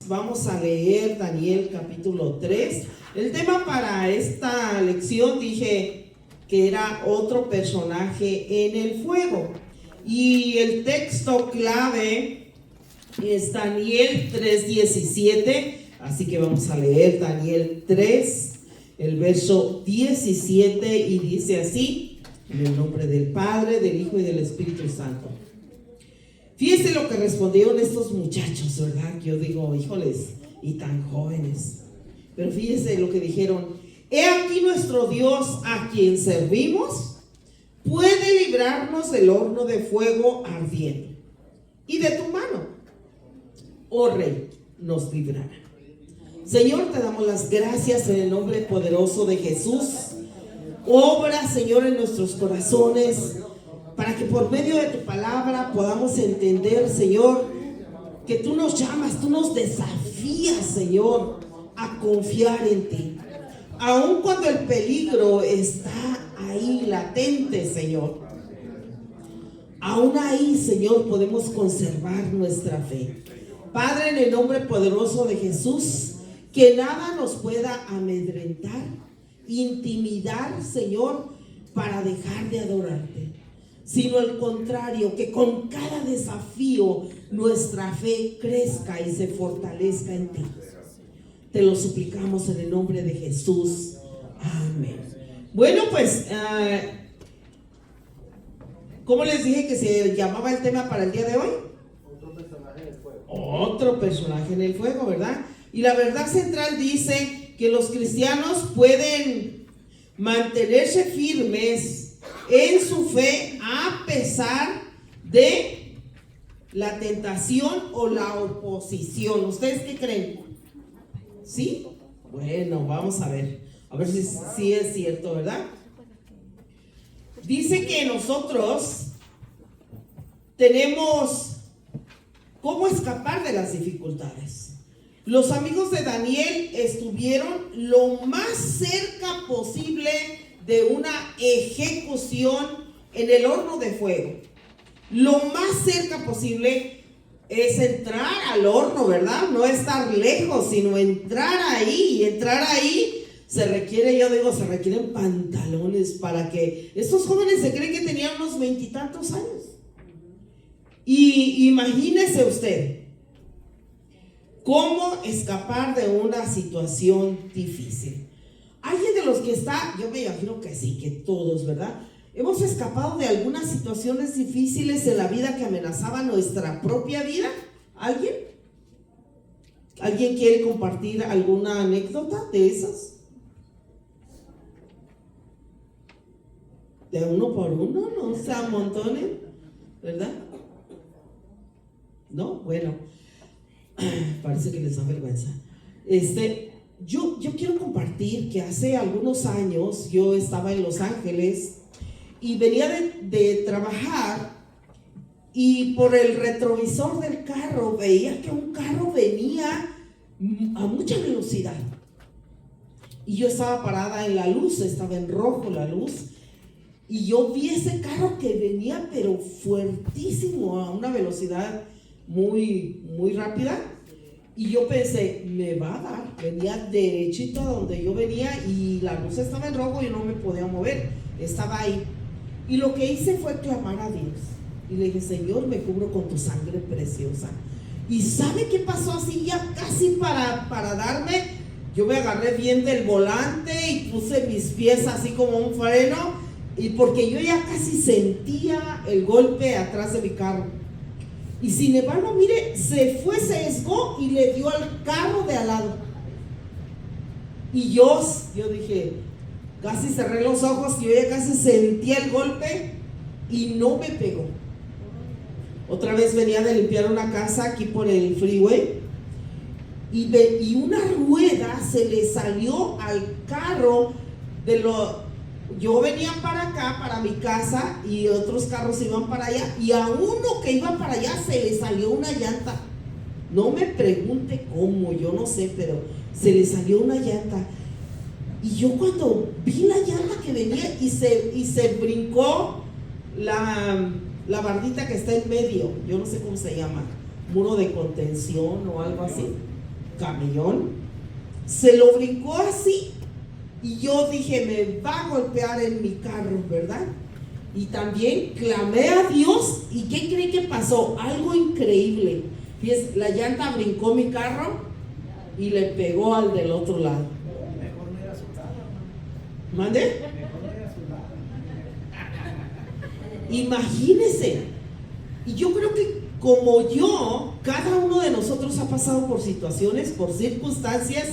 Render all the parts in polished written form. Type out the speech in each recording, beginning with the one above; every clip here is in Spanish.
Vamos a leer Daniel capítulo 3. El tema para esta lección dije que era otro personaje en el fuego. Y el texto clave es Daniel 3:17. Así que vamos a leer Daniel 3, el verso 17, y dice así: en el nombre del Padre, del Hijo y del Espíritu Santo. Fíjense lo que respondieron estos muchachos, ¿verdad? Que yo digo, híjoles, y tan jóvenes. Pero fíjense lo que dijeron: he aquí nuestro Dios a quien servimos puede librarnos del horno de fuego ardiente, y de tu mano, oh Rey, nos librará. Señor, te damos las gracias en el nombre poderoso de Jesús. Obra, Señor, en nuestros corazones, para que por medio de tu palabra podamos entender, Señor, que tú nos llamas, tú nos desafías, Señor, a confiar en ti. Aun cuando el peligro está ahí latente, Señor, aún ahí, Señor, podemos conservar nuestra fe. Padre, en el nombre poderoso de Jesús, que nada nos pueda amedrentar, intimidar, Señor, para dejar de adorarte, sino al contrario, que con cada desafío nuestra fe crezca y se fortalezca en ti. Te lo suplicamos en el nombre de Jesús. Amén. Bueno, pues, ¿cómo les dije que se llamaba el tema para el día de hoy? Otro personaje en el fuego. Otro personaje en el fuego, ¿verdad? Y la verdad central dice que los cristianos pueden mantenerse firmes en su fe a pesar de la tentación o la oposición. ¿Ustedes qué creen? ¿Sí? Bueno, vamos a ver si es cierto, ¿verdad? Dice que nosotros tenemos cómo escapar de las dificultades. Los amigos de Daniel estuvieron lo más cerca posible de una ejecución en el horno de fuego. Lo más cerca posible es entrar al horno, ¿verdad? No estar lejos, sino entrar ahí. Y entrar ahí se requieren pantalones para que estos jóvenes se creen que tenían unos 20 y tantos años. Y imagínese usted cómo escapar de una situación difícil. Alguien de los que está, yo me imagino que sí, que todos, ¿verdad? Hemos escapado de algunas situaciones difíciles en la vida que amenazaban nuestra propia vida. ¿Alguien? ¿Alguien quiere compartir alguna anécdota de esas? De uno por uno, no se amontonen, ¿verdad? No, bueno, parece que les da vergüenza. Yo quiero compartir que hace algunos años yo estaba en Los Ángeles y venía de trabajar, y por el retrovisor del carro veía que un carro venía a mucha velocidad, y yo estaba parada en la luz, estaba en rojo la luz, y yo vi ese carro que venía pero fuertísimo a una velocidad muy, muy rápida. Y yo pensé, me va a dar. Venía derechito a donde yo venía y la luz estaba en rojo y no me podía mover, estaba ahí. Y lo que hice fue clamar a Dios y le dije: Señor, me cubro con tu sangre preciosa. ¿Y sabe qué pasó? Así ya casi para darme, yo me agarré bien del volante y puse mis pies así como un freno, y porque yo ya casi sentía el golpe atrás de mi carro. Y sin embargo, mire, se esgó y le dio al carro de al lado. Y yo dije, casi cerré los ojos, y yo ya casi sentía el golpe y no me pegó. Otra vez venía de limpiar una casa aquí por el freeway, y una rueda se le salió al carro yo venía para acá, para mi casa, y otros carros iban para allá, y a uno que iba para allá se le salió una llanta. No me pregunte cómo, yo no sé, pero se le salió una llanta. Y yo cuando vi la llanta que venía y se brincó la bardita que está en medio, yo no sé cómo se llama, muro de contención o algo así. camellón, se lo brincó así. Y yo dije, me va a golpear en mi carro, ¿verdad? Y también clamé a Dios. ¿Y qué cree que pasó? Algo increíble. Fíjese, la llanta brincó mi carro y le pegó al del otro lado. Mejor no ir a su lado. ¿Mande? Mejor no ir a su lado. Imagínese. Y yo creo que como yo, cada uno de nosotros ha pasado por situaciones, por circunstancias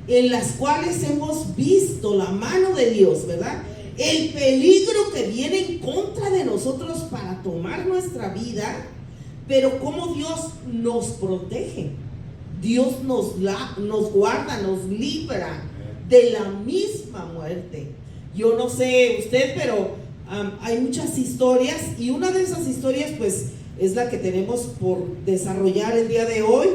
en las cuales hemos visto la mano de Dios, ¿verdad? El peligro que viene en contra de nosotros para tomar nuestra vida, pero cómo Dios nos protege. Dios nos guarda, nos libra de la misma muerte. Yo no sé usted, pero hay muchas historias, y una de esas historias pues es la que tenemos por desarrollar el día de hoy.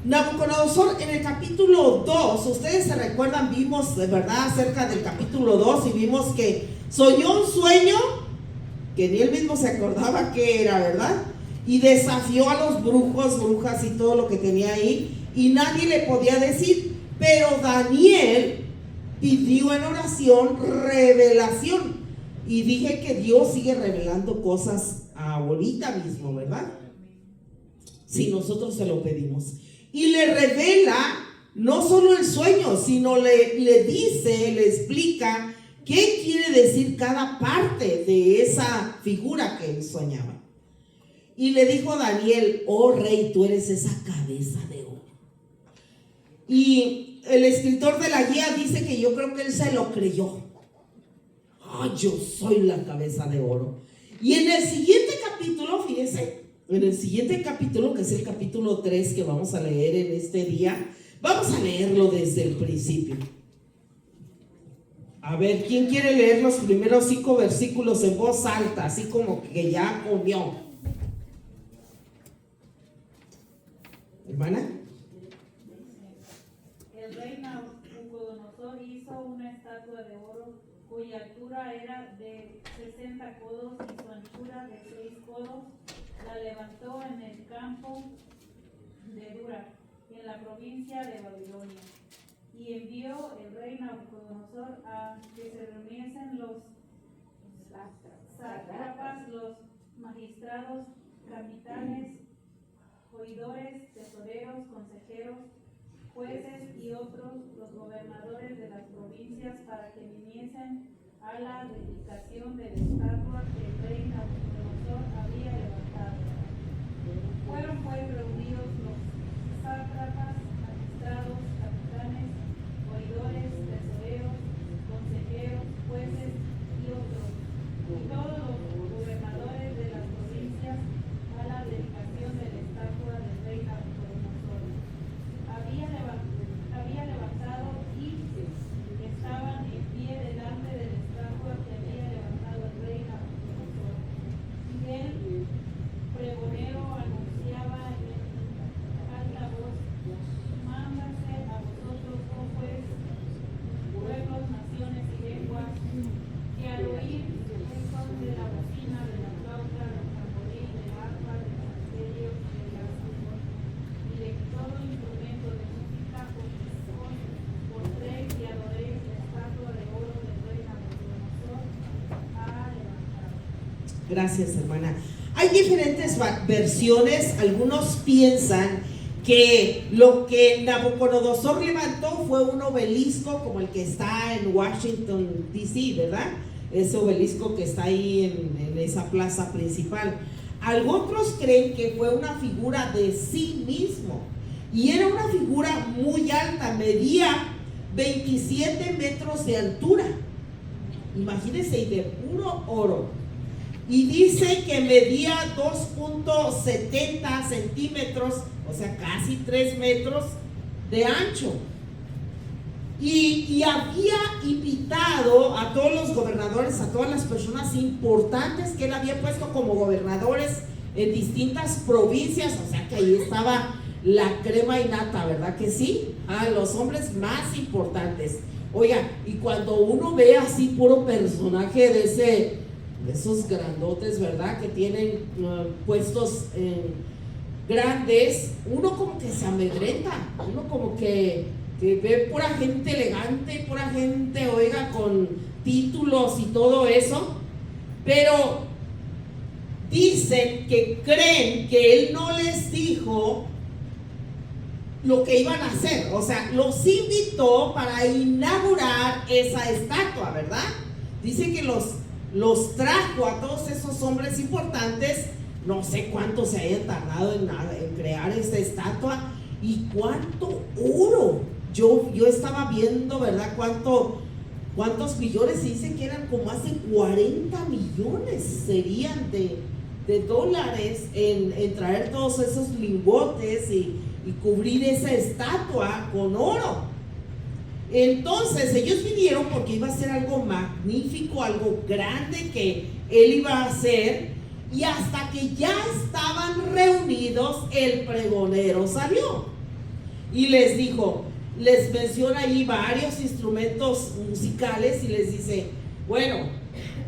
Nabucodonosor, en el capítulo 2, ustedes se recuerdan, vimos de verdad acerca del capítulo 2 y vimos que soñó un sueño que ni él mismo se acordaba qué era, ¿verdad? Y desafió a los brujos, brujas y todo lo que tenía ahí, y nadie le podía decir. Pero Daniel pidió en oración revelación, y dije que Dios sigue revelando cosas ahorita mismo, ¿verdad? Si nosotros se lo pedimos. Y le revela no solo el sueño, sino le dice, le explica qué quiere decir cada parte de esa figura que él soñaba. Y le dijo a Daniel: oh rey, tú eres esa cabeza de oro. Y el escritor de la guía dice que yo creo que él se lo creyó. Yo soy la cabeza de oro. Y en el siguiente capítulo, fíjese, en el siguiente capítulo, que es el capítulo 3 que vamos a leer en este día, vamos a leerlo desde el principio. A ver, ¿quién quiere leer los primeros 5 versículos en voz alta, así como que ya comió? Hermana. El rey Nabucodonosor hizo una estatua de oro cuya altura era de 60 codos y su anchura de 6 codos. La levantó en el campo de Dura, en la provincia de Babilonia. Y envió el rey Nabucodonosor a que se reuniesen los sátrapas, los magistrados, capitanes, oidores, tesoreros, consejeros, jueces y otros, los gobernadores de las provincias, para que viniesen a la dedicación de la estatua que el rey Nabucodonosor había levantado. Fueron pues reunidos los sátrapas, magistrados, capitanes, oidores, tesoreros, consejeros, jueces y otros, y todos los gobernadores de las provincias, a la dedicación de la estatua del rey Nabucodonosor. Había levantado y estaban en pie delante de la estatua que había levantado el rey Nabucodonosor. Y el pregonero anunciaba en alta voz: mándase a vosotros, oh juez, pueblos, naciones y lenguas, que al oír el son de la bocina, de la flauta, del tamboril, del arpa, del salterio, del arpa, y de todo instrumento de música, postréis y adoréis la estatua de oro del rey Nabucodonosor ha levantado. Gracias, hermana. Hay diferentes versiones. Algunos piensan que lo que Nabucodonosor levantó fue un obelisco como el que está en Washington, D.C., ¿verdad? Ese obelisco que está ahí en esa plaza principal. Algunos creen que fue una figura de sí mismo, y era una figura muy alta, medía 27 metros de altura. Imagínense, y de puro oro. Y dice que medía 2.70 centímetros, o sea, casi 3 metros de ancho. Y había invitado a todos los gobernadores, a todas las personas importantes que él había puesto como gobernadores en distintas provincias. O sea que ahí estaba la crema y nata, ¿verdad que sí? A los hombres más importantes. Oiga, y cuando uno ve así puro personaje de esos grandotes, ¿verdad? Que tienen puestos grandes, uno como que se amedrenta, uno como que ve pura gente elegante, pura gente, oiga, con títulos y todo eso, pero dicen que creen que él no les dijo lo que iban a hacer, o sea, los invitó para inaugurar esa estatua, ¿verdad? Dice que los trajo a todos esos hombres importantes, no sé cuánto se hayan tardado en crear esa estatua y cuánto oro. Yo estaba viendo, ¿verdad? ¿Cuántos millones? Se dice que eran como hace 40 millones serían de dólares en traer todos esos lingotes y cubrir esa estatua con oro. Entonces ellos vinieron porque iba a ser algo magnífico, algo grande que él iba a hacer, y hasta que ya estaban reunidos, el pregonero salió y les dijo, les menciona ahí varios instrumentos musicales y les dice, bueno,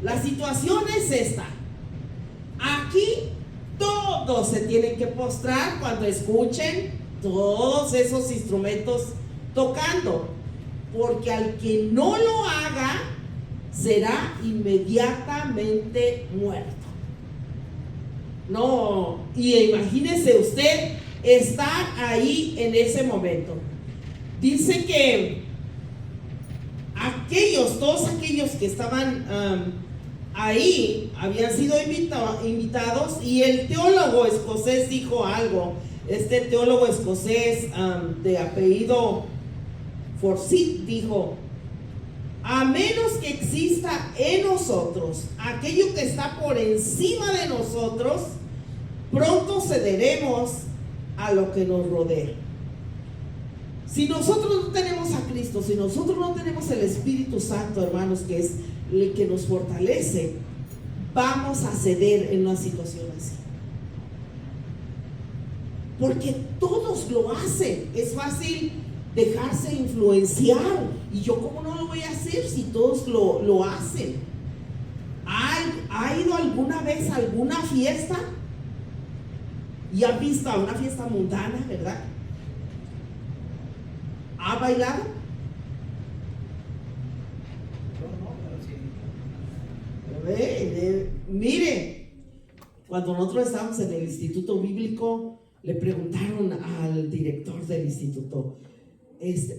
la situación es esta, aquí todos se tienen que postrar cuando escuchen todos esos instrumentos tocando, porque al que no lo haga será inmediatamente muerto. No, y imagínese usted estar ahí en ese momento. Dice que todos aquellos que estaban ahí habían sido invitados, y el teólogo escocés dijo algo. Este teólogo escocés de apellido Forsyth dijo: a menos que exista en nosotros aquello que está por encima de nosotros, pronto cederemos a lo que nos rodea. Si nosotros no tenemos a Cristo, si nosotros no tenemos el Espíritu Santo, hermanos, que es el que nos fortalece, vamos a ceder en una situación así. Porque todos lo hacen. Es fácil dejarse influenciar. Y yo, ¿cómo no lo voy a hacer si todos lo hacen? ¿Ha ido alguna vez a alguna fiesta? Y ha visto a una fiesta mundana, ¿verdad? ¿Ha bailado? Yo no, pero sí. Mire, cuando nosotros estábamos en el instituto bíblico, le preguntaron al director del instituto: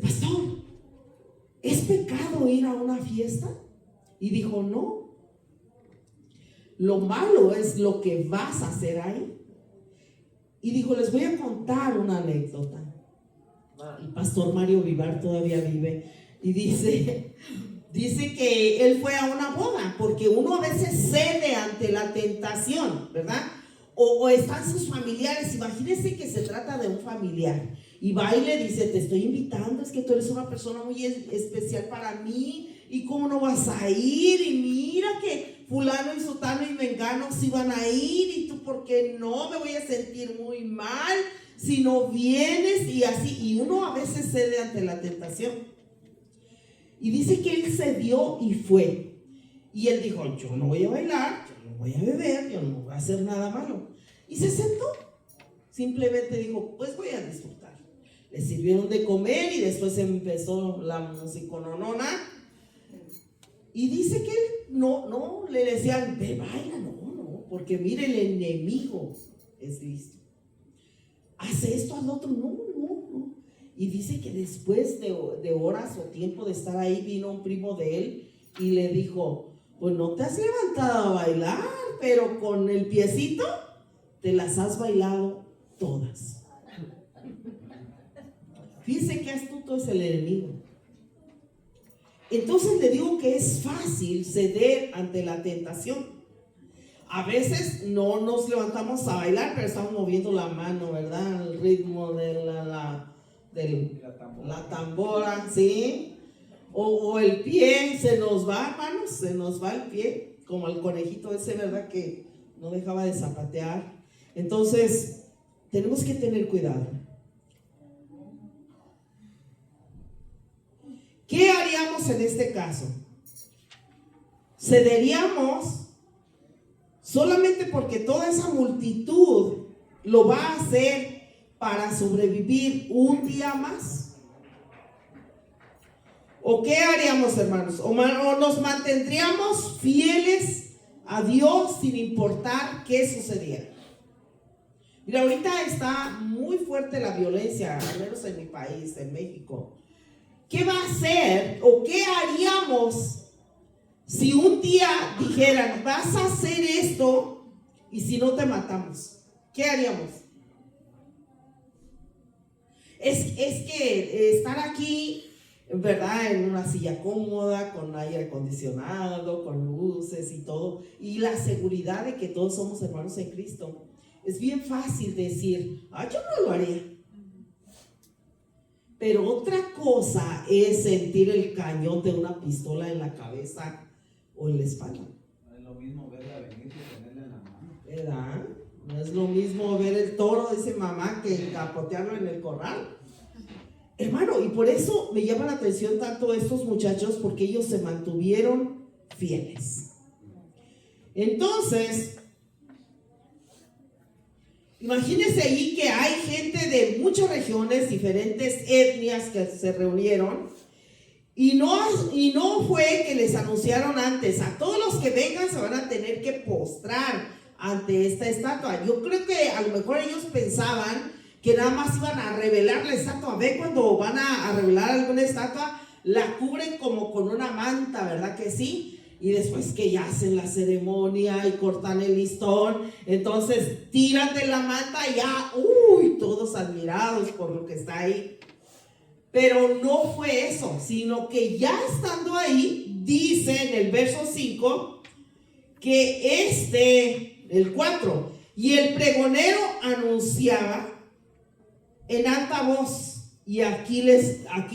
pastor, ¿es pecado ir a una fiesta? Y dijo: no, lo malo es lo que vas a hacer ahí. Y dijo: les voy a contar una anécdota. El pastor Mario Vivar todavía vive, y dice que él fue a una boda, porque uno a veces cede ante la tentación, ¿verdad? O están sus familiares. Imagínense que se trata de un familiar y va y le dice: te estoy invitando, es que tú eres una persona muy especial para mí, y cómo no vas a ir, y mira que fulano y sutano y mengano sí van a ir, y tú, ¿por qué no? Me voy a sentir muy mal si no vienes, y así. Y uno a veces cede ante la tentación. Y dice que él cedió y fue. Y él dijo: yo no voy a bailar, yo no voy a beber, yo no voy a hacer nada malo. Y se sentó. Simplemente dijo: pues voy a disfrutar. Le sirvieron de comer y después empezó la musicononona. Y dice que él no le decían: ve, baila, no, porque mire, el enemigo es listo. Hace esto al otro, no. Y dice que después de horas o tiempo de estar ahí, vino un primo de él y le dijo: pues no te has levantado a bailar, pero con el piecito te las has bailado todas. Fíjense qué astuto es el enemigo. Entonces le digo que es fácil ceder ante la tentación. A veces no nos levantamos a bailar, pero estamos moviendo la mano, ¿verdad? Al ritmo de la tambora, ¿sí? O el pie se nos va, hermanos, se nos va el pie, como el conejito ese, ¿verdad? Que no dejaba de zapatear. Entonces, tenemos que tener cuidado. ¿Qué haríamos en este caso? ¿Cederíamos solamente porque toda esa multitud lo va a hacer para sobrevivir un día más? ¿O qué haríamos, hermanos? ¿O nos mantendríamos fieles a Dios sin importar qué sucediera? Mira, ahorita está muy fuerte la violencia, al menos en mi país, en México. ¿Qué va a hacer o qué haríamos si un día dijeran, vas a hacer esto y si no te matamos? ¿Qué haríamos? Es que estar aquí, ¿verdad? En una silla cómoda, con aire acondicionado, con luces y todo, y la seguridad de que todos somos hermanos en Cristo. Es bien fácil decir, yo no lo haría. Pero otra cosa es sentir el cañón de una pistola en la cabeza o en la espalda. No es lo mismo verla venir que tenerla en la mano. ¿Verdad? No es lo mismo ver el toro, dice mamá, que capotearlo en el corral. Hermano, y por eso me llama la atención tanto estos muchachos, porque ellos se mantuvieron fieles. Entonces, imagínense ahí que hay gente de muchas regiones, diferentes etnias que se reunieron, y no fue que les anunciaron antes, a todos los que vengan se van a tener que postrar ante esta estatua. Yo creo que a lo mejor ellos pensaban que nada más iban a revelar la estatua. Ve, cuando van a revelar alguna estatua, la cubren como con una manta, ¿verdad que sí? Y después que ya hacen la ceremonia y cortan el listón, entonces tiran de la manta y ya, todos admirados por lo que está ahí. Pero no fue eso, sino que ya estando ahí, dice en el verso 5, que el 4, y el pregonero anunciaba en alta voz, y aquí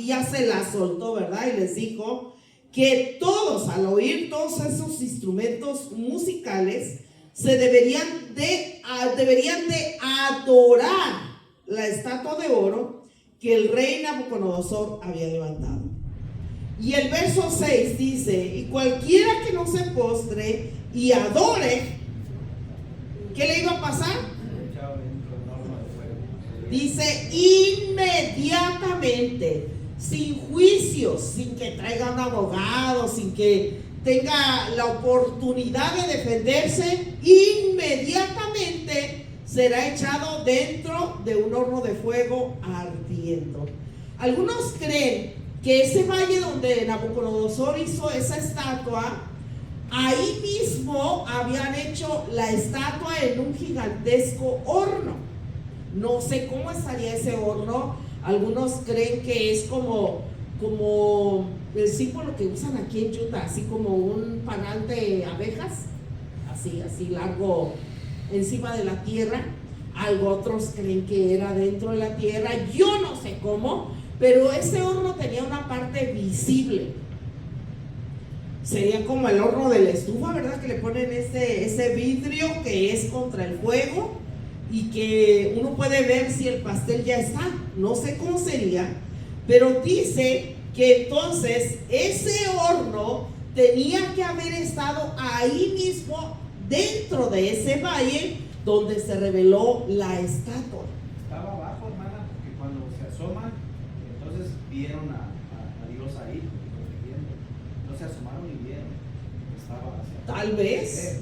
ya se la soltó, ¿verdad? Y les dijo que todos, al oír todos esos instrumentos musicales, deberían de adorar la estatua de oro que el rey Nabucodonosor había levantado. Y el verso 6 dice, y cualquiera que no se postre y adore, ¿qué le iba a pasar? Dice, inmediatamente, sin juicios, sin que traiga un abogado, sin que tenga la oportunidad de defenderse, inmediatamente será echado dentro de un horno de fuego ardiendo. Algunos creen que ese valle donde Nabucodonosor hizo esa estatua, ahí mismo habían hecho la estatua en un gigantesco horno. No sé cómo estaría ese horno. Algunos creen que es como el símbolo que usan aquí en Utah, así como un panal de abejas, así largo encima de la tierra. Otros creen que era dentro de la tierra. Yo no sé cómo, pero ese horno tenía una parte visible. Sería como el horno de la estufa, ¿verdad? Que le ponen ese vidrio que es contra el fuego y que uno puede ver si el pastel ya está. No sé cómo sería, pero dice que entonces ese horno tenía que haber estado ahí mismo, dentro de ese valle donde se reveló la estatua. Estaba abajo, hermana, porque cuando se asoman, entonces vieron a Dios ahí, protegiendo. No se asomaron y vieron. Estaba hacia Tal vez.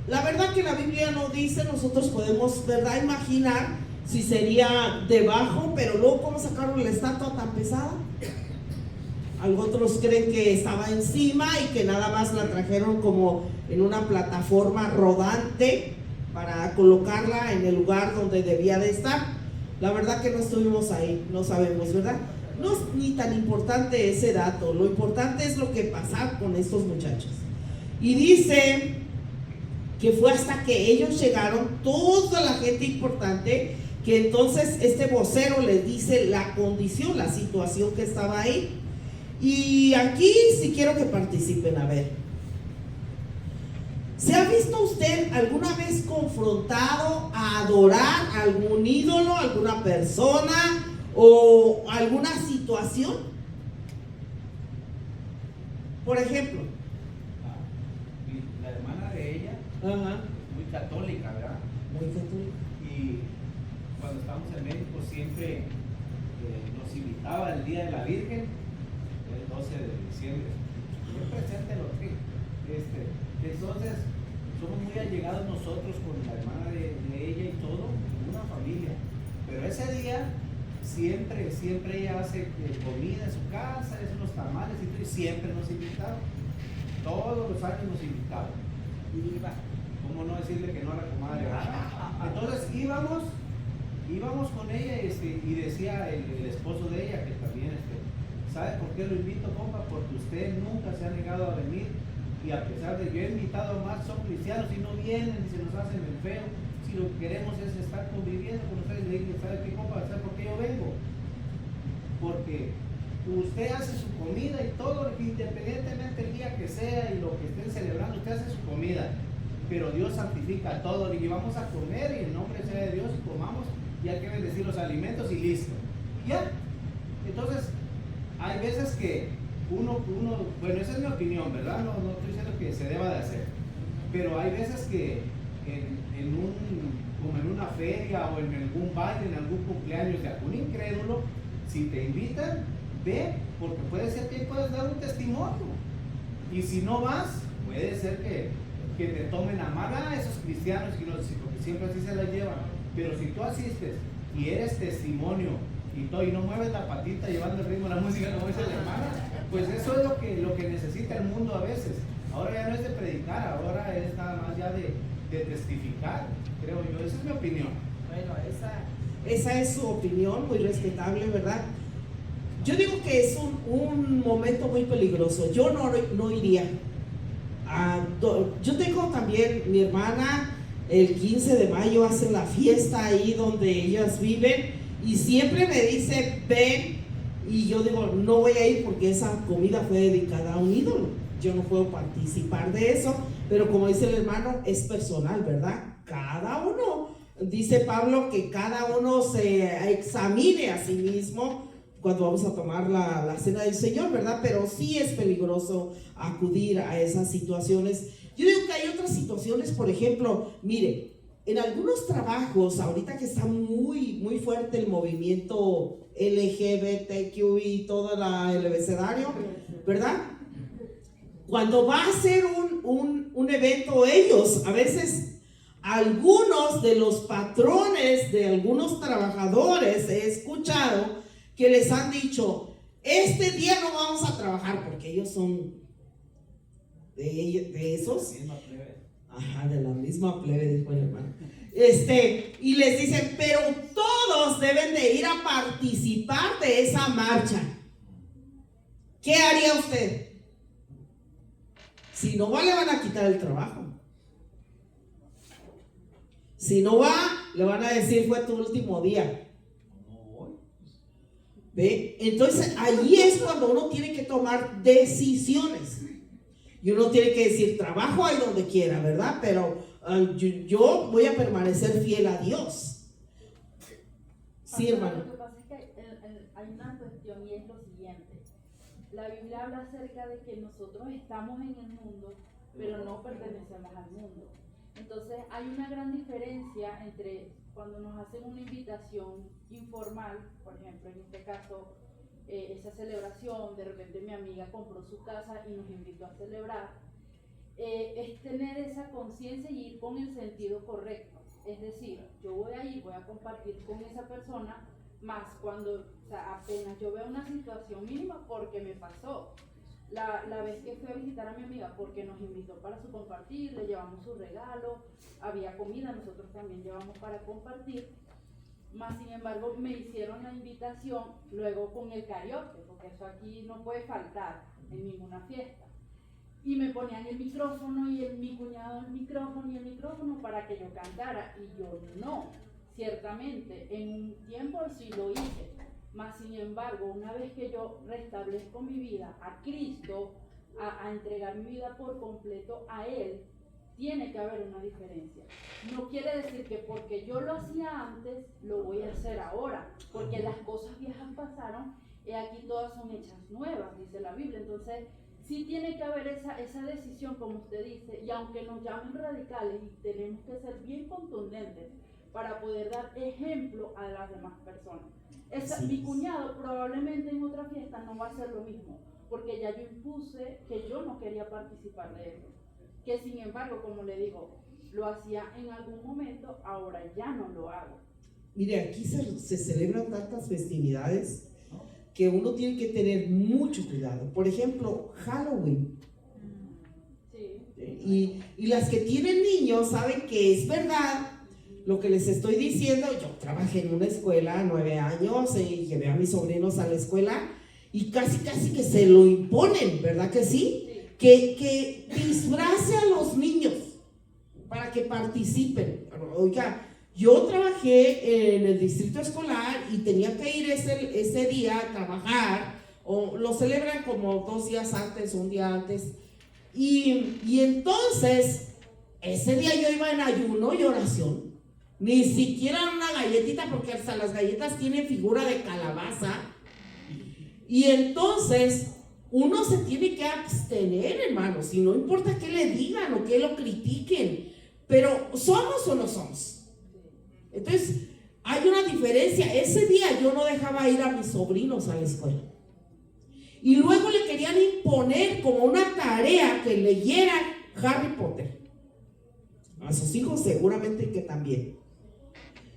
La verdad que la Biblia no dice, nosotros podemos, ¿verdad?, imaginar si sería debajo, pero luego ¿cómo sacaron la estatua tan pesada? Otros creen que estaba encima y que nada más la trajeron como en una plataforma rodante para colocarla en el lugar donde debía de estar. La verdad que no estuvimos ahí, no sabemos, ¿verdad? No es ni tan importante ese dato, lo importante es lo que pasó con estos muchachos. Y dice que fue hasta que ellos llegaron, toda la gente importante, que entonces este vocero les dice la condición, la situación que estaba ahí. Y aquí sí quiero que participen. A ver, ¿se ha visto usted alguna vez confrontado a adorar a algún ídolo, alguna persona o alguna situación? Por ejemplo, la hermana de ella, ajá, muy católica, ¿verdad? Muy católico. Y cuando estábamos en México siempre nos invitaba el Día de la Virgen, el 12 de diciembre. Yo presente lo que. Entonces, somos muy allegados nosotros con la hermana de ella y todo, una familia. Pero ese día, siempre ella hace comida en su casa, hace unos tamales y siempre nos invitaba. Todos los años nos invitaba. ¿Cómo no decirle que no a la comadre? Entonces íbamos con ella y decía el esposo de ella que también, ¿sabe por qué lo invito, compa? Porque usted nunca se ha negado a venir y a pesar de yo he invitado más, son cristianos y no vienen y se nos hacen el feo. Si lo que queremos es estar conviviendo con ustedes, le dije, ¿sabe qué, compa? ¿Sabe por qué yo vengo? Porque usted hace su comida y todo, independientemente el día que sea y lo que estén celebrando, usted hace su comida. Pero Dios santifica todo y vamos a comer y en nombre sea de Dios comamos y hay que bendecir los alimentos y listo. Ya. Entonces, hay veces que uno, bueno, esa es mi opinión, ¿verdad? No estoy diciendo que se deba de hacer. Pero hay veces que como en una feria o en algún baile, en algún cumpleaños de algún incrédulo, si te invitan, ve, porque puede ser que puedes dar un testimonio. Y si no vas, puede ser que te tomen a mal a esos cristianos, porque siempre así se la llevan. Pero si tú asistes y eres testimonio y no mueves la patita llevando el ritmo de la música, como dice la hermana, pues eso es lo que necesita el mundo a veces. Ahora ya no es de predicar, ahora es nada más ya de testificar, creo yo. Esa es mi opinión. Bueno, esa es su opinión, muy respetable, ¿verdad? Yo digo que es un momento muy peligroso. Yo no iría. Yo tengo también, mi hermana, el 15 de mayo hace la fiesta ahí donde ellas viven y siempre me dice, ven, y yo digo, no voy a ir porque esa comida fue dedicada a un ídolo. Yo no puedo participar de eso, pero como dice el hermano, es personal, ¿verdad? Cada uno, dice Pablo, que cada uno se examine a sí mismo cuando vamos a tomar la cena del Señor, ¿verdad? Pero sí es peligroso acudir a esas situaciones. Yo digo que hay otras situaciones, por ejemplo, mire, en algunos trabajos, ahorita que está muy, muy fuerte el movimiento LGBTQ y todo el abecedario, ¿verdad? Cuando va a ser un evento, ellos, a veces, algunos de los patrones de algunos trabajadores, he escuchado que les han dicho, este día no vamos a trabajar, porque ellos son de esos. Ajá, de la misma plebe, dijo el hermano. Y les dicen, pero todos deben de ir a participar de esa marcha. ¿Qué haría usted? Si no va, le van a quitar el trabajo. Si no va, le van a decir, fue tu último día. ¿Ve? Entonces, allí es cuando uno tiene que tomar decisiones. Y uno tiene que decir, trabajo ahí donde quiera, ¿verdad? Pero yo voy a permanecer fiel a Dios. Sí, hermano. Lo que pasa es que hay una cuestión y es lo siguiente. La Biblia habla acerca de que nosotros estamos en el mundo, pero no pertenecemos al mundo. Entonces hay una gran diferencia entre cuando nos hacen una invitación informal, por ejemplo, en este caso, esa celebración, de repente mi amiga compró su casa y nos invitó a celebrar, es tener esa conciencia y ir con el sentido correcto. Es decir, yo voy a ir, voy a compartir con esa persona, más cuando, o sea, apenas yo veo una situación mínima porque me pasó. La vez que fui a visitar a mi amiga porque nos invitó para su compartir, le llevamos su regalo, había comida, nosotros también llevamos para compartir, más sin embargo me hicieron la invitación luego con el karaoke, porque eso aquí no puede faltar en ninguna fiesta. Y me ponían el micrófono y mi cuñado el micrófono para que yo cantara, y yo no, ciertamente, en un tiempo sí lo hice. Mas sin embargo, una vez que yo restablezco mi vida a Cristo, a entregar mi vida por completo a Él, tiene que haber una diferencia. No quiere decir que porque yo lo hacía antes, lo voy a hacer ahora, porque las cosas viejas pasaron y aquí todas son hechas nuevas, dice la Biblia. Entonces, sí tiene que haber esa decisión, como usted dice, y aunque nos llamen radicales, y tenemos que ser bien contundentes para poder dar ejemplo a las demás personas. Mi cuñado probablemente en otra fiesta no va a hacer lo mismo, porque ya yo impuse que yo no quería participar de eso, que sin embargo, como le digo, lo hacía en algún momento, ahora ya no lo hago. Mire, aquí se celebran tantas festividades que uno tiene que tener mucho cuidado. Por ejemplo, Halloween. Sí. Y las que tienen niños saben que es verdad lo que les estoy diciendo. Yo trabajé en una escuela 9 años y llevé a mis sobrinos a la escuela y casi que se lo imponen, ¿verdad que sí? Sí. Que disfrace a los niños para que participen. Oiga, yo trabajé en el distrito escolar y tenía que ir ese día a trabajar, o lo celebran como 2 días antes, un día antes, y entonces ese día yo iba en ayuno y oración, ni siquiera una galletita, porque hasta las galletas tienen figura de calabaza, y entonces uno se tiene que abstener, hermanos, y no importa qué le digan o qué lo critiquen, pero ¿somos o no somos? Entonces, hay una diferencia. Ese día yo no dejaba ir a mis sobrinos a la escuela. Y luego le querían imponer como una tarea que leyeran Harry Potter. A sus hijos seguramente que también.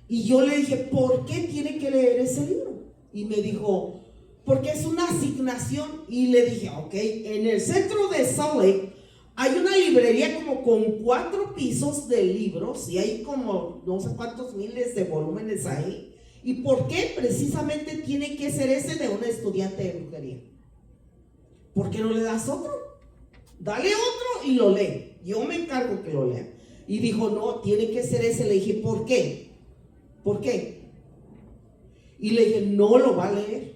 Y yo le dije, ¿por qué tiene que leer ese libro? Y me dijo, porque es una asignación. Y le dije, ok, en el centro de Salt Lake hay una librería como con 4 pisos de libros y hay como no sé cuántos miles de volúmenes ahí. ¿Y por qué precisamente tiene que ser ese de un estudiante de brujería? ¿Por qué no le das otro? Dale otro y lo lee. Yo me encargo que lo lea. Y dijo, no, tiene que ser ese. Le dije, ¿por qué? ¿Por qué? Y le dije, no lo va a leer.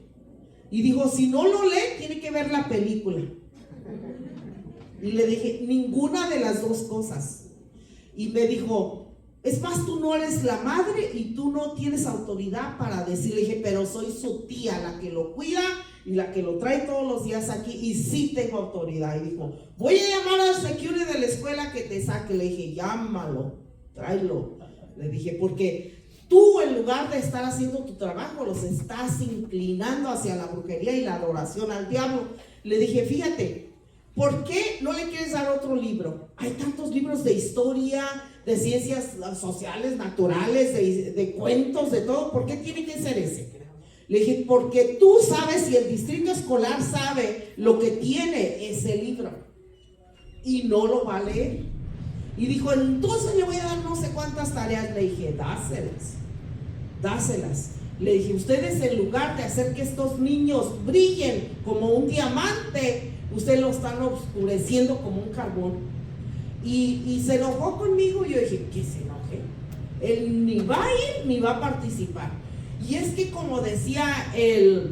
Y dijo, si no lo lee, tiene que ver la película. Y le dije, ninguna de las dos cosas. Y me dijo, es más, tú no eres la madre y tú no tienes autoridad para decirle. Le dije, pero soy su tía, la que lo cuida y la que lo trae todos los días aquí, y sí tengo autoridad. Y dijo, voy a llamar al security de la escuela que te saque. Le dije, llámalo, tráelo. Le dije, porque tú, en lugar de estar haciendo tu trabajo, los estás inclinando hacia la brujería y la adoración al diablo. Le dije, fíjate, ¿por qué no le quieres dar otro libro? Hay tantos libros de historia, de ciencias sociales, naturales, de cuentos, de todo. ¿Por qué tiene que ser ese? Le dije, porque tú sabes y el distrito escolar sabe lo que tiene ese libro y no lo va a leer. Y dijo, entonces le voy a dar no sé cuántas tareas. Le dije, dáselas. Le dije, ustedes en lugar de hacer que estos niños brillen como un diamante, ustedes lo están oscureciendo como un carbón. Y se enojó conmigo. Y yo dije, ¿qué se enoje? Él ni va a ir ni va a participar. Y es que, como decía el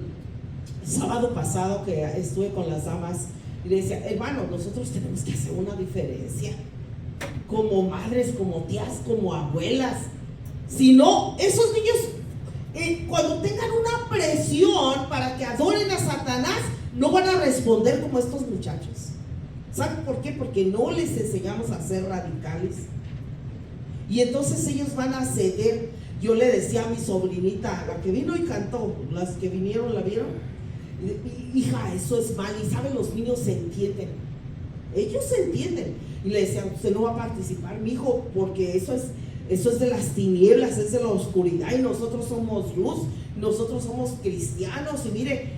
sábado pasado que estuve con las damas, y le decía, hermano, nosotros tenemos que hacer una diferencia como madres, como tías, como abuelas. Si no, esos niños cuando tengan una presión para que adoren a Satanás, no van a responder como estos muchachos. ¿Saben por qué? Porque no les enseñamos a ser radicales. Y entonces ellos van a ceder. Yo le decía a mi sobrinita, la que vino y cantó, las que vinieron, ¿la vieron? Hija, eso es mal. Y saben, los niños se entienden. Ellos se entienden. Y le decía, usted no va a participar, mi hijo, porque eso es de las tinieblas, es de la oscuridad, y nosotros somos luz, nosotros somos cristianos. Y mire,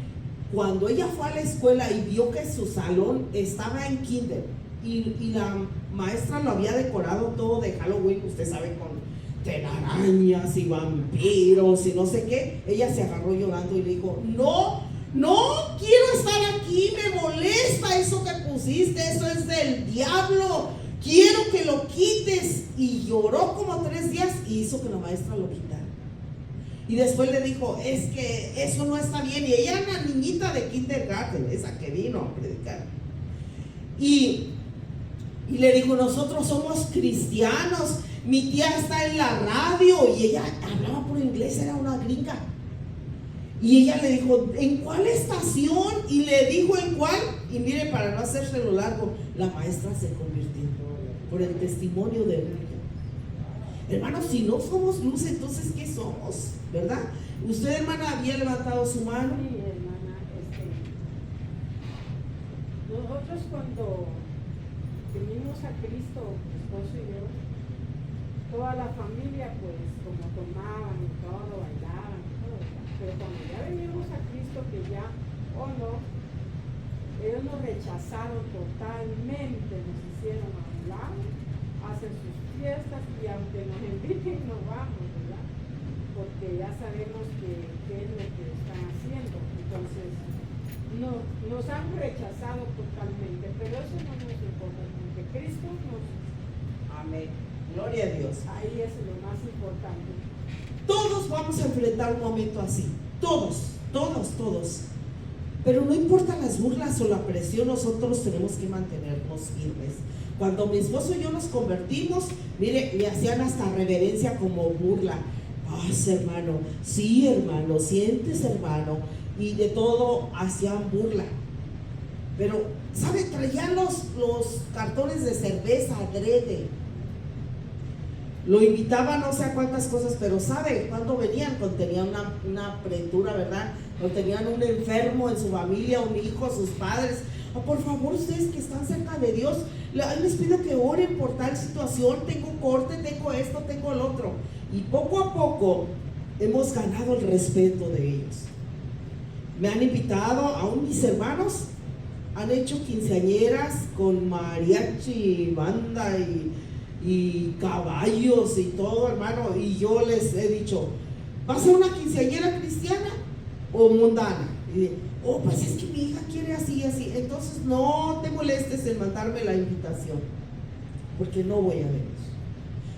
cuando ella fue a la escuela y vio que su salón estaba en kinder y la maestra lo había decorado todo de Halloween, usted sabe, con telarañas y vampiros y no sé qué, ella se agarró llorando y le dijo, no quiero estar aquí, me molesta eso que pusiste, eso es del diablo, quiero que lo quites. Y lloró como 3 días y hizo que la maestra lo quitara. Y después le dijo, es que eso no está bien. Y ella era una niñita de kindergarten, esa que vino a predicar. Y le dijo, nosotros somos cristianos, mi tía está en la radio. Y ella hablaba por inglés, era una gringa. Y ella le dijo, ¿en cuál estación? Y le dijo, ¿en cuál? Y mire, para no hacerse lo largo, la maestra se convirtió por el testimonio de ella. Hermanos, si no somos luz, entonces ¿qué somos? ¿Verdad? Usted, hermana, había levantado su mano. Sí, hermana, nosotros cuando vinimos a Cristo, mi esposo y yo, toda la familia, pues, como tomaban y todo, bailaban y todo, pero cuando ya venimos a Cristo, que ya, oh no, ellos nos rechazaron totalmente, nos hicieron a un lado, hacen sus fiestas y aunque nos inviten no vamos, ¿verdad? Porque ya sabemos qué es lo que están haciendo. Entonces, nos han rechazado totalmente, pero eso no nos importa, porque Cristo nos... Amén. Gloria a Dios. Ahí es lo más importante. Todos vamos a enfrentar un momento así. Todos. Pero no importa las burlas o la presión, nosotros tenemos que mantenernos firmes. Cuando mi esposo y yo nos convertimos, mire, le hacían hasta reverencia como burla. Hermano, sí, hermano, sientes, hermano. Y de todo hacían burla. Pero, ¿sabe? Traían los cartones de cerveza adrede. Lo invitaban no sé a cuántas cosas, pero ¿sabe? Cuando venían, cuando tenían una apretura, ¿verdad? Cuando tenían un enfermo en su familia, un hijo, sus padres. Por favor, ustedes que están cerca de Dios, les pido que oren por tal situación. Tengo corte, tengo esto, tengo el otro. Y poco a poco hemos ganado el respeto de ellos. Me han invitado, aún mis hermanos han hecho quinceañeras con mariachi, banda y caballos y todo, hermano. Y yo les he dicho, ¿va a ser una quinceañera cristiana o mundana? Y pues es que mi hija quiere así, así. Entonces no te molestes en mandarme la invitación, porque no voy a ver.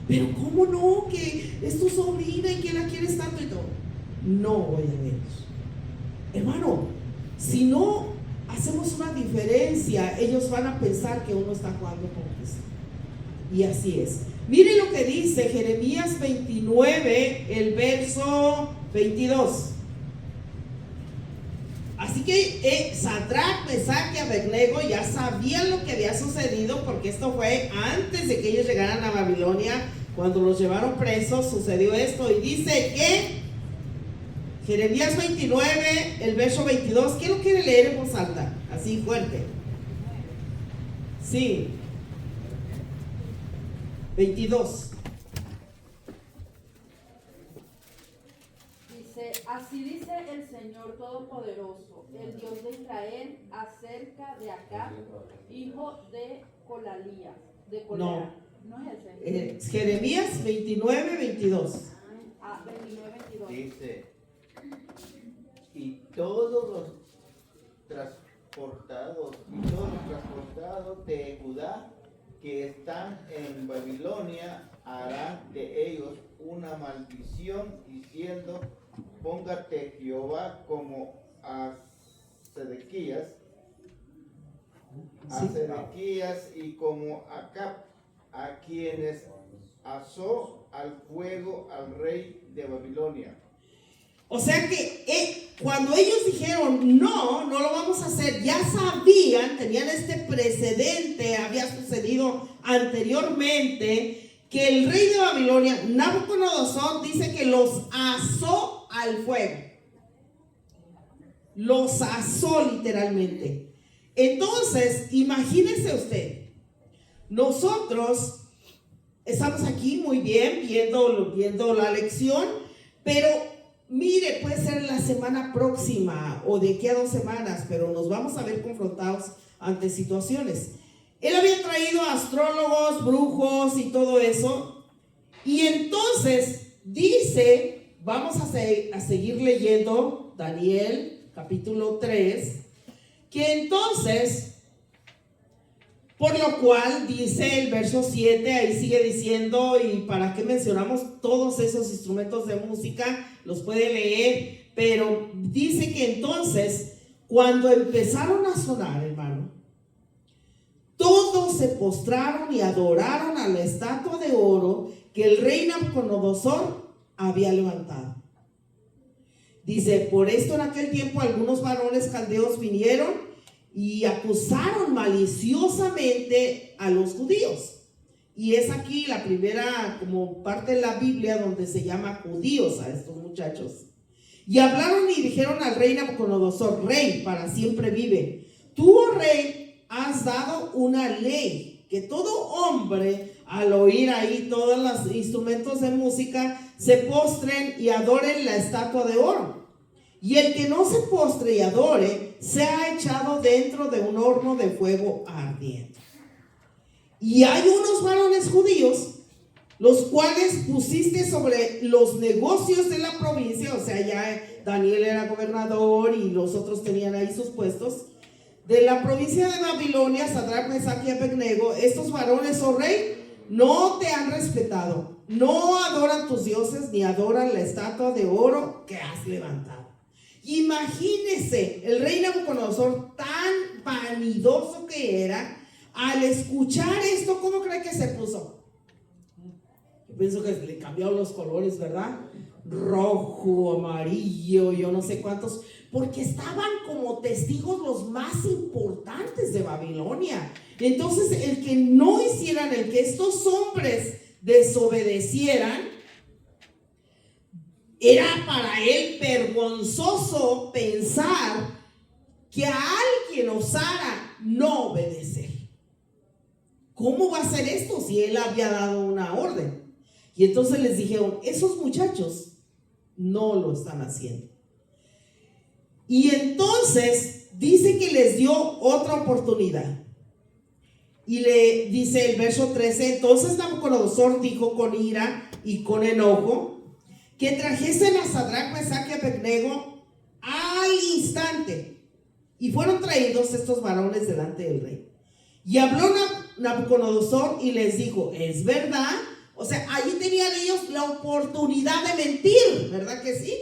Pero ¿cómo no? Que es tu sobrina y que la quieres tanto y todo. No voy a ver. Hermano, si no hacemos una diferencia, ellos van a pensar que uno está jugando con Cristo. Y así es. Mire lo que dice Jeremías 29, el verso 22. Así que Sadrach, Mesach y Abednego ya sabían lo que había sucedido, porque esto fue antes de que ellos llegaran a Babilonia. Cuando los llevaron presos sucedió esto, y dice que Jeremías 29, el verso 22. ¿Quién lo quiere leer en voz alta? Así fuerte. Sí. 22. Dice, así dice el Señor Todopoderoso, el Dios de Israel, acerca de Acab, hijo de Colalías, de Colea. No es ese. Jeremías 29, 22. 29, 22. Dice, y todos los transportados de Judá que están en Babilonia harán de ellos una maldición, diciendo, póngate Jehová como a Sedequías y como a Acab, a quienes asó al fuego al rey de Babilonia. O sea que cuando ellos dijeron no lo vamos a hacer, ya sabían, tenían este precedente, había sucedido anteriormente, que el rey de Babilonia, Nabucodonosor, dice que los asó al fuego. Los asó literalmente. Entonces, imagínese usted, nosotros estamos aquí muy bien viendo la lección, pero mire, puede ser la semana próxima o de aquí a 2 semanas, pero nos vamos a ver confrontados ante situaciones. Él había traído astrólogos, brujos y todo eso, y entonces dice, vamos a seguir leyendo Daniel capítulo 3, que entonces, por lo cual dice el verso 7, ahí sigue diciendo, y para qué mencionamos todos esos instrumentos de música, los puede leer, pero dice que entonces, cuando empezaron a sonar, hermano, todos se postraron y adoraron a la estatua de oro que el rey Nabucodonosor había levantado. Dice, por esto en aquel tiempo algunos varones caldeos vinieron y acusaron maliciosamente a los judíos. Y es aquí la primera como parte de la Biblia donde se llama judíos a estos muchachos. Y hablaron y dijeron al rey Nabucodonosor: Rey, para siempre vive. Tú, oh rey, has dado una ley que todo hombre, al oír ahí todos los instrumentos de música, se postren y adoren la estatua de oro. Y el que no se postre y adore, sea echado dentro de un horno de fuego ardiente. Y hay unos varones judíos, los cuales pusiste sobre los negocios de la provincia, o sea, ya Daniel era gobernador y los otros tenían ahí sus puestos, de la provincia de Babilonia, Sadrach, Mesach y Abednego. Estos varones, oh rey, no te han respetado, no adoran tus dioses, ni adoran la estatua de oro que has levantado. Imagínese el rey Nabucodonosor, tan vanidoso que era, al escuchar esto, ¿cómo cree que se puso? Yo pienso que le cambiaron los colores, ¿verdad? Rojo, amarillo, yo no sé cuántos, porque estaban como testigos los más importantes de Babilonia. Entonces, el que no hicieran, el que estos hombres desobedecieran, era para él vergonzoso pensar que a alguien osara no obedecer. ¿Cómo va a ser esto si él había dado una orden? Y entonces les dijeron, esos muchachos no lo están haciendo. Y entonces dice que les dio otra oportunidad. Y le dice el verso 13, entonces Nabucodonosor dijo con ira y con enojo que trajesen a Sadrach, Mesach y Abednego al instante. Y fueron traídos estos varones delante del rey. Y habló Nabucodonosor y les dijo, ¿es verdad? O sea, allí tenían ellos la oportunidad de mentir, ¿verdad que sí?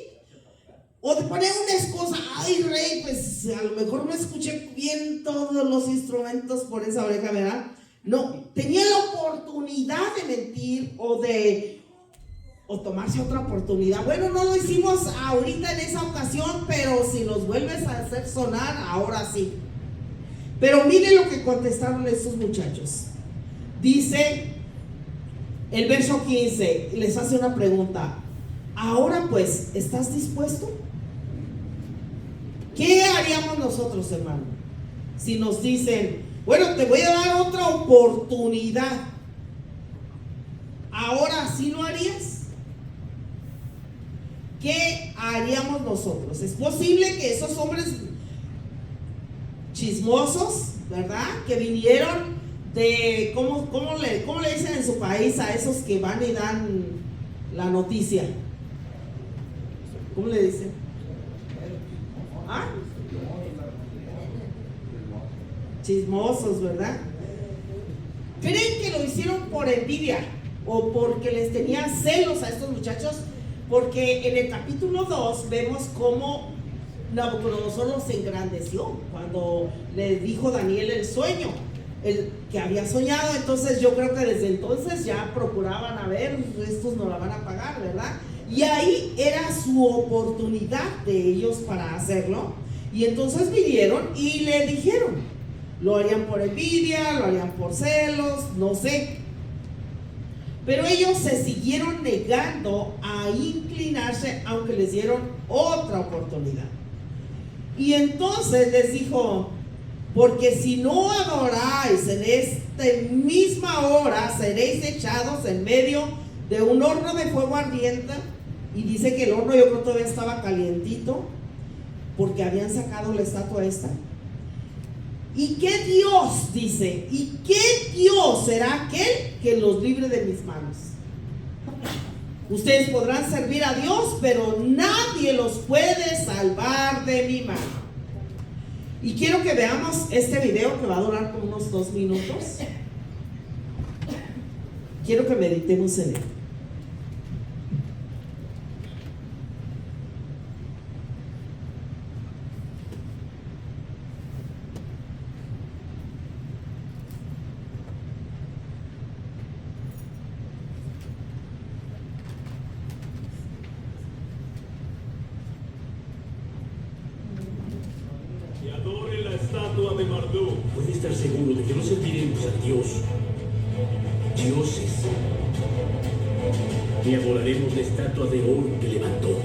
O de poner una excusa, ay rey, pues a lo mejor no escuché bien todos los instrumentos por esa oreja, ¿verdad? No, tenía la oportunidad de mentir o tomarse otra oportunidad. Bueno, no lo hicimos ahorita en esa ocasión, pero si los vuelves a hacer sonar, ahora sí. Pero miren lo que contestaron estos muchachos. Dice el verso 15, les hace una pregunta. Ahora pues, ¿estás dispuesto? ¿Qué haríamos nosotros, hermano? Si nos dicen, bueno, te voy a dar otra oportunidad, ¿ahora sí lo harías? ¿Qué haríamos nosotros? Es posible que esos hombres chismosos, ¿verdad? Que vinieron de, ¿cómo le dicen en su país a esos que van y dan la noticia? ¿Cómo le dicen? ¿Ah? Chismosos, ¿verdad? ¿Creen que lo hicieron por envidia o porque les tenían celos a estos muchachos? Porque en el capítulo 2 vemos cómo Nabucodonosor los engrandeció cuando le dijo Daniel el sueño, el que había soñado. Entonces yo creo que desde entonces ya procuraban, a ver, estos no la van a pagar, ¿verdad? Y ahí era su oportunidad de ellos para hacerlo. Y entonces vinieron y le dijeron, lo harían por envidia, lo harían por celos, no sé. Pero ellos se siguieron negando a inclinarse, aunque les dieron otra oportunidad. Y entonces les dijo, porque si no adoráis en esta misma hora, seréis echados en medio de un horno de fuego ardiente. Y dice que el horno, yo creo, todavía estaba calientito, porque habían sacado la estatua esta. ¿Y qué Dios, dice, y qué Dios será aquel que los libre de mis manos? Ustedes podrán servir a Dios, pero nadie los puede salvar de mi mano. Y quiero que veamos este video que va a durar como unos 2 minutos. Quiero que meditemos en él. estatua de Marduk. Puede estar seguro de que no serviremos a dioses, ni adoraremos la estatua de oro que levantó.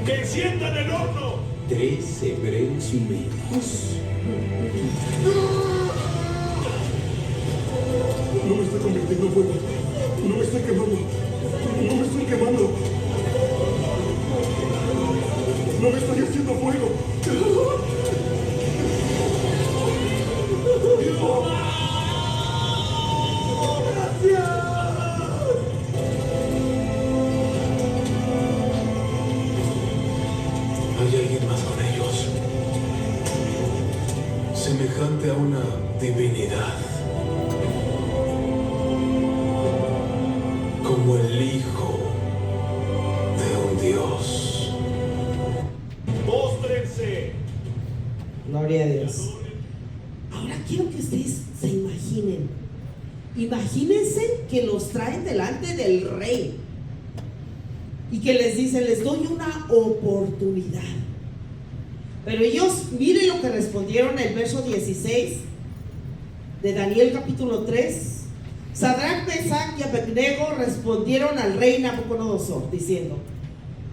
¡Que enciendan el horno! 3 hebreos menos. No me estoy convirtiendo en fuego. No me estoy quemando. No me estoy quemando. No me estoy haciendo fuego. Hay alguien más con ellos, semejante a una divinidad, como el hijo de un dios. ¡Póstrense! Gloria a Dios. Ahora quiero que ustedes se imaginen. Imagínense que los traen delante del rey y que les dicen, les doy una oportunidad. Pero ellos, miren lo que respondieron en el verso 16 de Daniel capítulo 3. Sadrach, Mesach y Abednego respondieron al rey Nabucodonosor diciendo: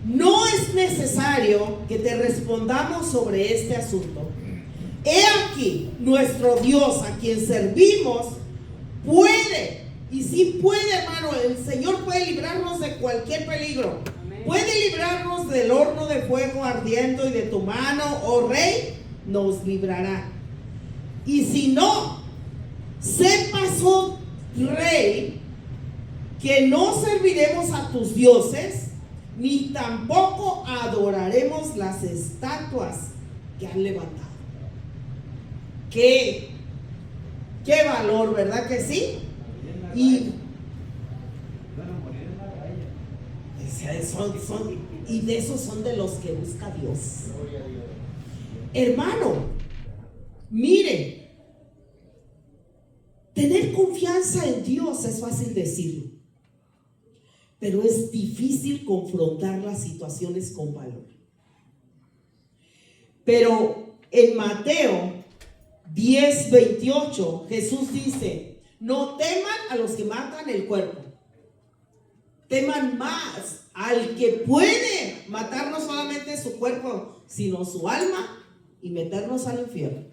no es necesario que te respondamos sobre este asunto. He aquí, nuestro Dios a quien servimos puede, y sí puede, hermano, el Señor puede librarnos de cualquier peligro. Amén. Puede librarnos del horno de fuego ardiendo y de tu mano, oh rey, nos librará. Y si no, sepas, oh rey, que no serviremos a tus dioses, ni tampoco adoraremos las estatuas que han levantado. Qué valor, ¿verdad que sí? Y y de esos son de los que busca Dios. Hermano, miren, tener confianza en Dios es fácil decirlo, pero es difícil confrontar las situaciones con valor. Pero en Mateo 10:28, Jesús dice: no teman a los que matan el cuerpo, teman más al que puede matar no solamente su cuerpo, sino su alma y meternos al infierno.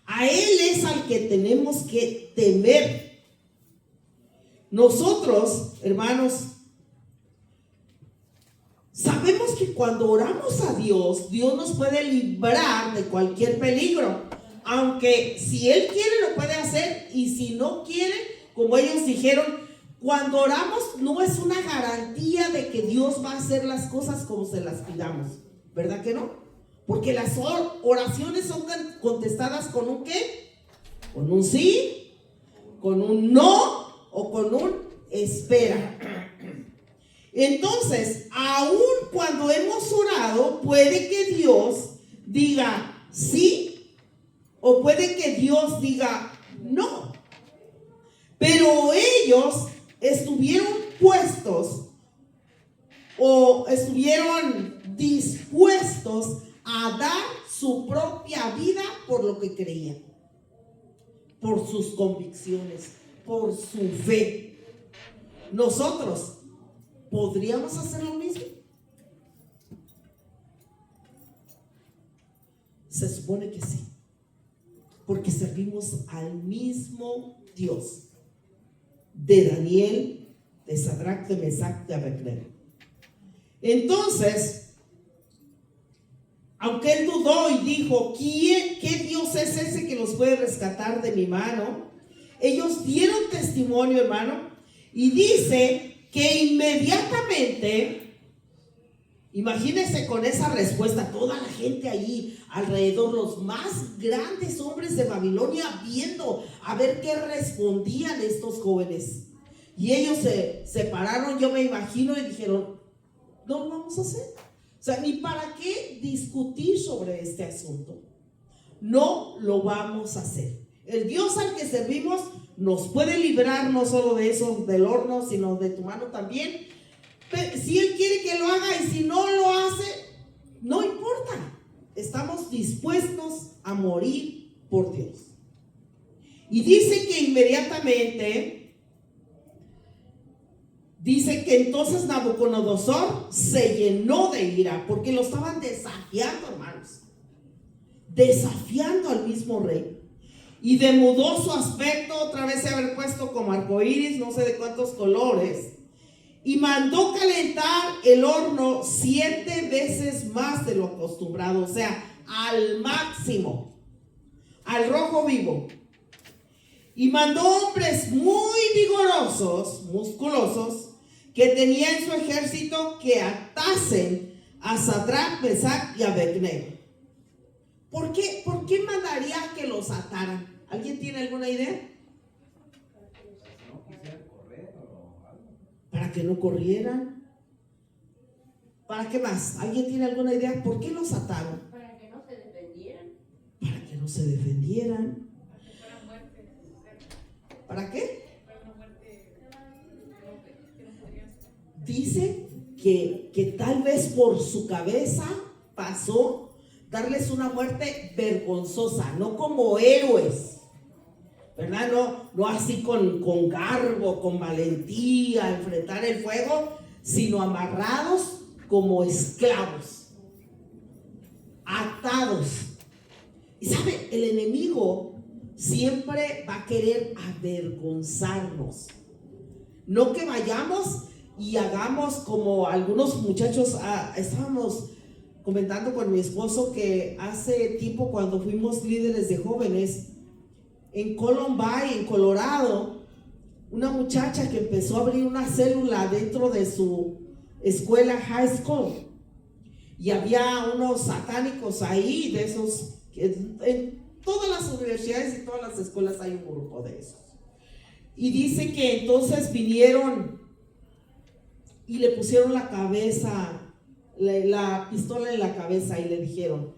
A Él es al que tenemos que temer. Nosotros, hermanos, sabemos que cuando oramos a Dios, Dios nos puede librar de cualquier peligro. Aunque si Él quiere lo puede hacer, y si no quiere, como ellos dijeron, cuando oramos no es una garantía de que Dios va a hacer las cosas como se las pidamos, ¿verdad que no? Porque las oraciones son contestadas con un ¿qué? Con un sí, con un no o con un espera. Entonces, aun cuando hemos orado, puede que Dios diga sí, o puede que Dios diga no. Pero ellos estuvieron puestos o estuvieron dispuestos a dar su propia vida por lo que creían, por sus convicciones, por su fe. Nosotros ¿podríamos hacer lo mismo? Se supone que sí, porque servimos al mismo Dios de Daniel, de Sadrach, de Mesach, de Abednego. Entonces, aunque él dudó y dijo: ¿qué Dios es ese que nos puede rescatar de mi mano? Ellos dieron testimonio, hermano, y dice que inmediatamente, imagínense con esa respuesta, toda la gente allí alrededor, los más grandes hombres de Babilonia, viendo a ver qué respondían estos jóvenes. Y ellos se separaron, yo me imagino, y dijeron: no lo vamos a hacer. O sea, ni para qué discutir sobre este asunto. No lo vamos a hacer. El Dios al que servimos nos puede librar no solo de eso, del horno, sino de tu mano también. Pero si Él quiere que lo haga, y si no lo hace, no importa. Estamos dispuestos a morir por Dios. Y dice que inmediatamente, dice que entonces Nabucodonosor se llenó de ira porque lo estaban desafiando, hermanos, desafiando al mismo rey. Y demudó su aspecto, otra vez se había puesto como arcoíris, no sé de cuántos colores, y mandó calentar el horno 7 veces más de lo acostumbrado, o sea, al máximo, al rojo vivo. Y mandó hombres muy vigorosos, musculosos, que tenía en su ejército, que atasen a Sadrach, Mesach y Abednego. ¿Por qué mandaría que los ataran? ¿Alguien tiene alguna idea? No quisieran correr o algo. Para que no corrieran. ¿Para qué más? ¿Alguien tiene alguna idea? ¿Por qué los ataron? Para que no se defendieran. Para que no se defendieran. ¿Para qué? Dice que tal vez por su cabeza pasó darles una muerte vergonzosa, no como héroes, ¿verdad? No así con garbo, con valentía, enfrentar el fuego, sino amarrados como esclavos, atados. Y sabe, el enemigo siempre va a querer avergonzarnos. No que vayamos y hagamos como algunos muchachos, estábamos comentando con mi esposo que hace tiempo, cuando fuimos líderes de jóvenes en Columbine, en Colorado, una muchacha que empezó a abrir una célula dentro de su escuela high school, y había unos satánicos ahí, de esos que en todas las universidades y todas las escuelas hay un grupo de esos. Y dice que entonces vinieron y le pusieron la cabeza, la pistola en la cabeza, y le dijeron: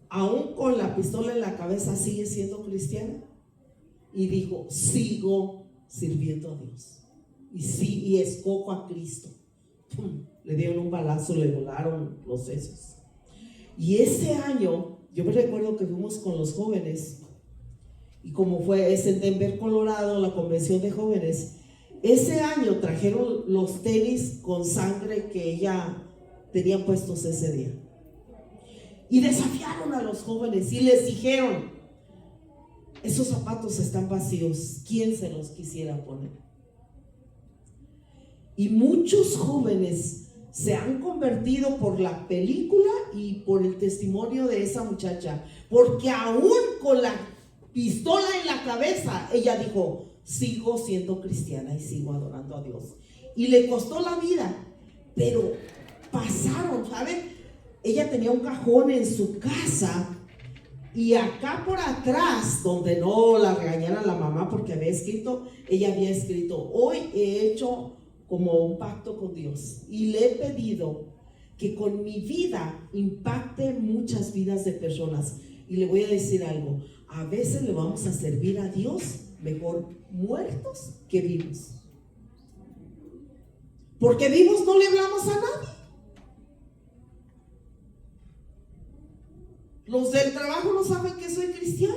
aún con la pistola en la cabeza, ¿sigue siendo cristiana? Y dijo: sigo sirviendo a Dios, y escojo a Cristo. ¡Pum! Le dieron un balazo, le volaron los sesos. Y ese año, yo me recuerdo que fuimos con los jóvenes, y como es en Denver, Colorado, la convención de jóvenes. Ese año trajeron los tenis con sangre que ella tenía puestos ese día, y desafiaron a los jóvenes y les dijeron: esos zapatos están vacíos, ¿quién se los quisiera poner? Y muchos jóvenes se han convertido por la película y por el testimonio de esa muchacha, porque aún con la pistola en la cabeza, ella dijo: sigo siendo cristiana y sigo adorando a Dios. Y le costó la vida, pero pasaron, ¿saben? Ella tenía un cajón en su casa, y acá por atrás, donde no la regañara la mamá porque ella había escrito: hoy he hecho como un pacto con Dios y le he pedido que con mi vida impacte muchas vidas de personas. Y le voy a decir algo: a veces le vamos a servir a Dios mejor muertos que vivos, porque vivos no le hablamos a nadie. Los del trabajo no saben que soy cristiana,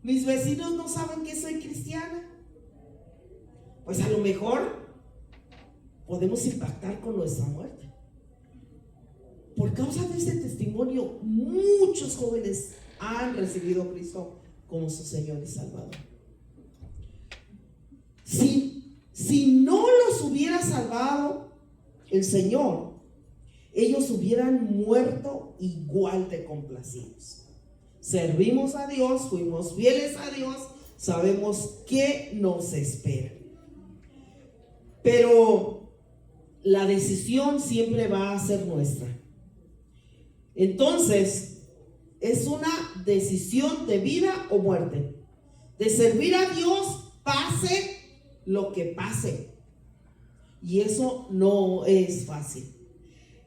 mis vecinos no saben que soy cristiana. Pues a lo mejor podemos impactar con nuestra muerte. Por causa de este testimonio, muchos jóvenes han recibido a Cristo como su Señor y Salvador. Si no los hubiera salvado el Señor, ellos hubieran muerto igual de complacidos. Servimos a Dios, fuimos fieles a Dios, sabemos qué nos espera. Pero la decisión siempre va a ser nuestra. Entonces, es una decisión de vida o muerte, de servir a Dios pase lo que pase, y eso no es fácil.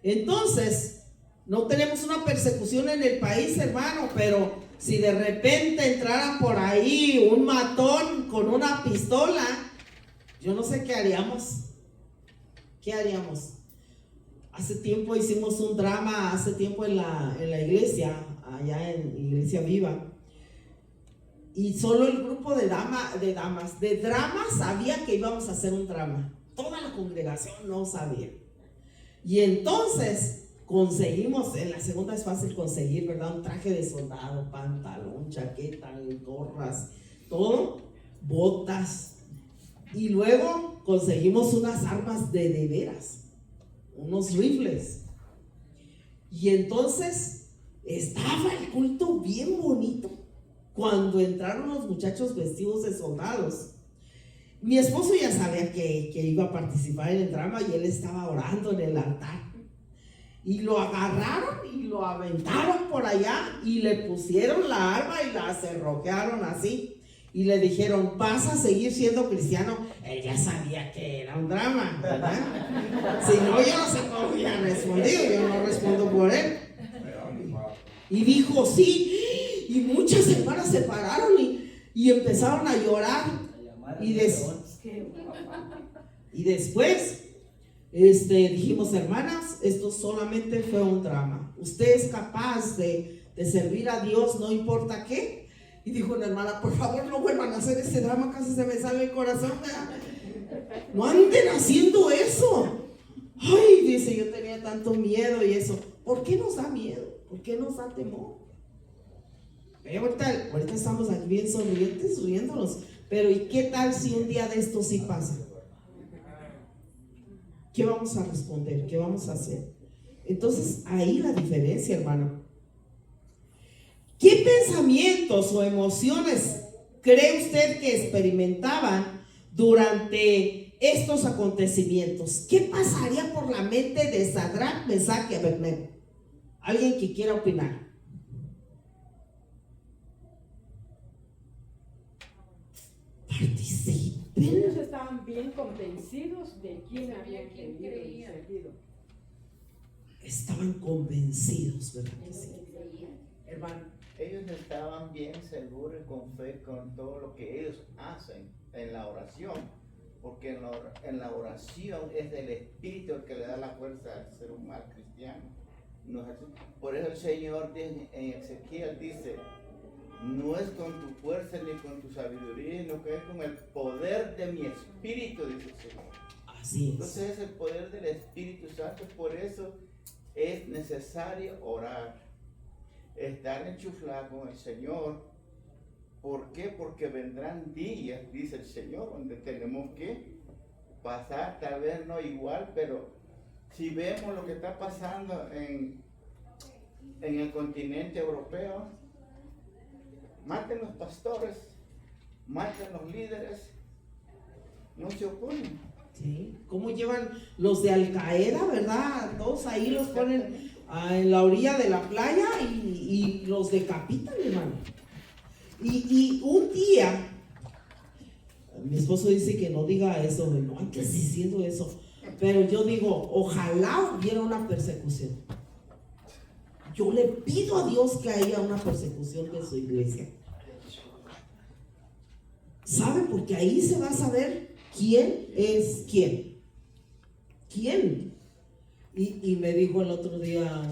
Entonces, no tenemos una persecución en el país, hermano, pero si de repente entrara por ahí un matón con una pistola, yo no sé qué haríamos. ¿Qué haríamos? Hace tiempo hicimos un drama, hace tiempo en la iglesia, allá en Iglesia Viva. Y solo el grupo de drama sabía que íbamos a hacer un drama. Toda la congregación no sabía. Y entonces conseguimos, en la segunda es fácil conseguir, ¿verdad? Un traje de soldado, pantalón, chaqueta, gorras, todo, botas. Y luego conseguimos unas armas de veras, unos rifles. Y entonces estaba el culto bien bonito. Cuando entraron los muchachos vestidos de soldados, mi esposo ya sabía que iba a participar en el drama y él estaba orando en el altar. Y lo agarraron y lo aventaron por allá y le pusieron la arma y la cerrojearon así. Y le dijeron, ¿vas a seguir siendo cristiano? Él ya sabía que era un drama, ¿verdad? Si no, yo no sé cómo hubiera respondido, yo no respondo por él. Y dijo, sí. Y muchas hermanas se pararon y empezaron a llorar. Y después dijimos, hermanas, esto solamente fue un drama. Usted es capaz de servir a Dios, no importa qué. Y dijo una hermana, por favor no vuelvan a hacer ese drama, casi se me sale el corazón. No anden haciendo eso. Ay, dice, yo tenía tanto miedo y eso. ¿Por qué nos da miedo? ¿Por qué nos da temor? Ahorita estamos aquí bien sonrientes, riéndonos. Pero ¿y qué tal si un día de esto sí pasa? ¿Qué vamos a responder? ¿Qué vamos a hacer? Entonces, ahí la diferencia, hermano. ¿Qué pensamientos o emociones cree usted que experimentaban durante estos acontecimientos? ¿Qué pasaría por la mente de Sadrach, Mesach y Abednego? ¿Alguien que quiera opinar? Participen. Ellos estaban bien convencidos de quién había creído y servido. Estaban convencidos, ¿verdad que sí? Hermano, ellos estaban bien seguros y con fe con todo lo que ellos hacen en la oración, porque en la oración es el Espíritu el que le da la fuerza al ser humano cristiano. No es así. Por eso el Señor en Ezequiel dice, no es con tu fuerza ni con tu sabiduría, sino que es con el poder de mi Espíritu, dice el Señor. Así es. Entonces es el poder del Espíritu Santo, por eso es necesario orar, estar enchuflado con el Señor. ¿Por qué? Porque vendrán días, dice el Señor, donde tenemos que pasar, tal vez no igual, pero si vemos lo que está pasando en el continente europeo, maten los pastores, maten los líderes, no se oponen. Sí. ¿Cómo llevan los de Al Qaeda, verdad? Todos ahí los ponen en la orilla de la playa y los decapitan, hermano. Y un día, mi esposo dice que no diga eso, no antes diciendo eso, pero yo digo, ojalá hubiera una persecución. Yo le pido a Dios que haya una persecución de su iglesia. ¿Sabe? Porque ahí se va a saber quién es quién. ¿Quién? Y me dijo el otro día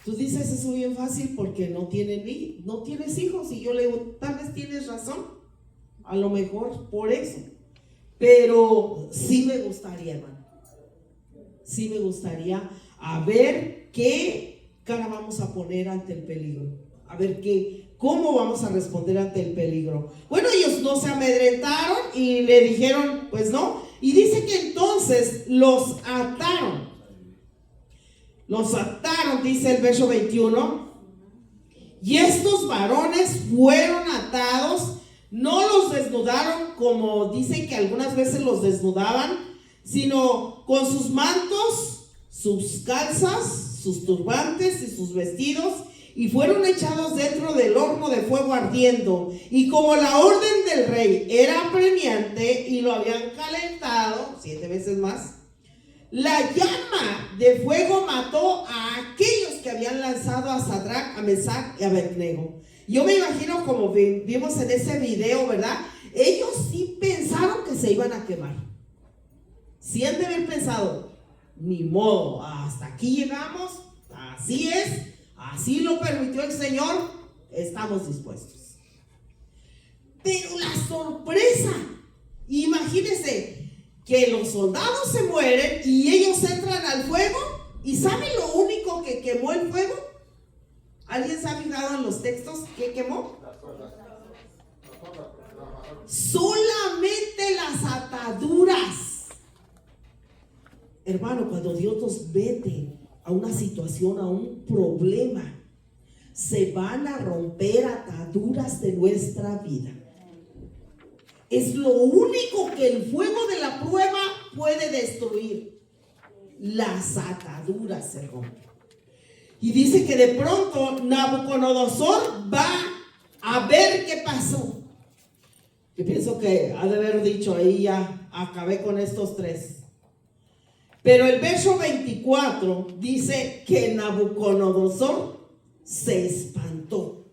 tú dices eso bien fácil porque no tienes hijos. Y yo le digo, tal vez tienes razón. A lo mejor por eso. Pero sí me gustaría, hermano. Sí me gustaría a ver qué cara vamos a poner ante el peligro. A ver cómo vamos a responder ante el peligro. Bueno, ellos no se amedrentaron y le dijeron, pues no. Y dice que entonces los ataron. Los ataron, dice el verso 21. Y estos varones fueron atados. No los desnudaron como dicen que algunas veces los desnudaban, sino con sus mantos, sus calzas, sus turbantes y sus vestidos, y fueron echados dentro del horno de fuego ardiendo. Y como la orden del rey era apremiante y lo habían calentado 7 veces más, la llama de fuego mató a aquellos que habían lanzado a Sadrach, a Mesach y a Abednego. Yo me imagino, como vimos en ese video, ¿verdad? Ellos sí pensaron que se iban a quemar. Sí han de haber pensado, ni modo, hasta aquí llegamos, así es, así lo permitió el Señor, estamos dispuestos. Pero la sorpresa, imagínense que los soldados se mueren y ellos entran al fuego, y ¿saben lo único que quemó el fuego? ¿Alguien se ha fijado en los textos qué quemó? Solamente las ataduras. Hermano, cuando Dios nos mete a una situación, a un problema, se van a romper ataduras de nuestra vida. Es lo único que el fuego de la prueba puede destruir. Las ataduras se rompen. Y dice que de pronto Nabucodonosor va a ver qué pasó. Yo pienso que ha de haber dicho, ahí ya acabé con estos tres. Pero el verso 24 dice que Nabucodonosor se espantó.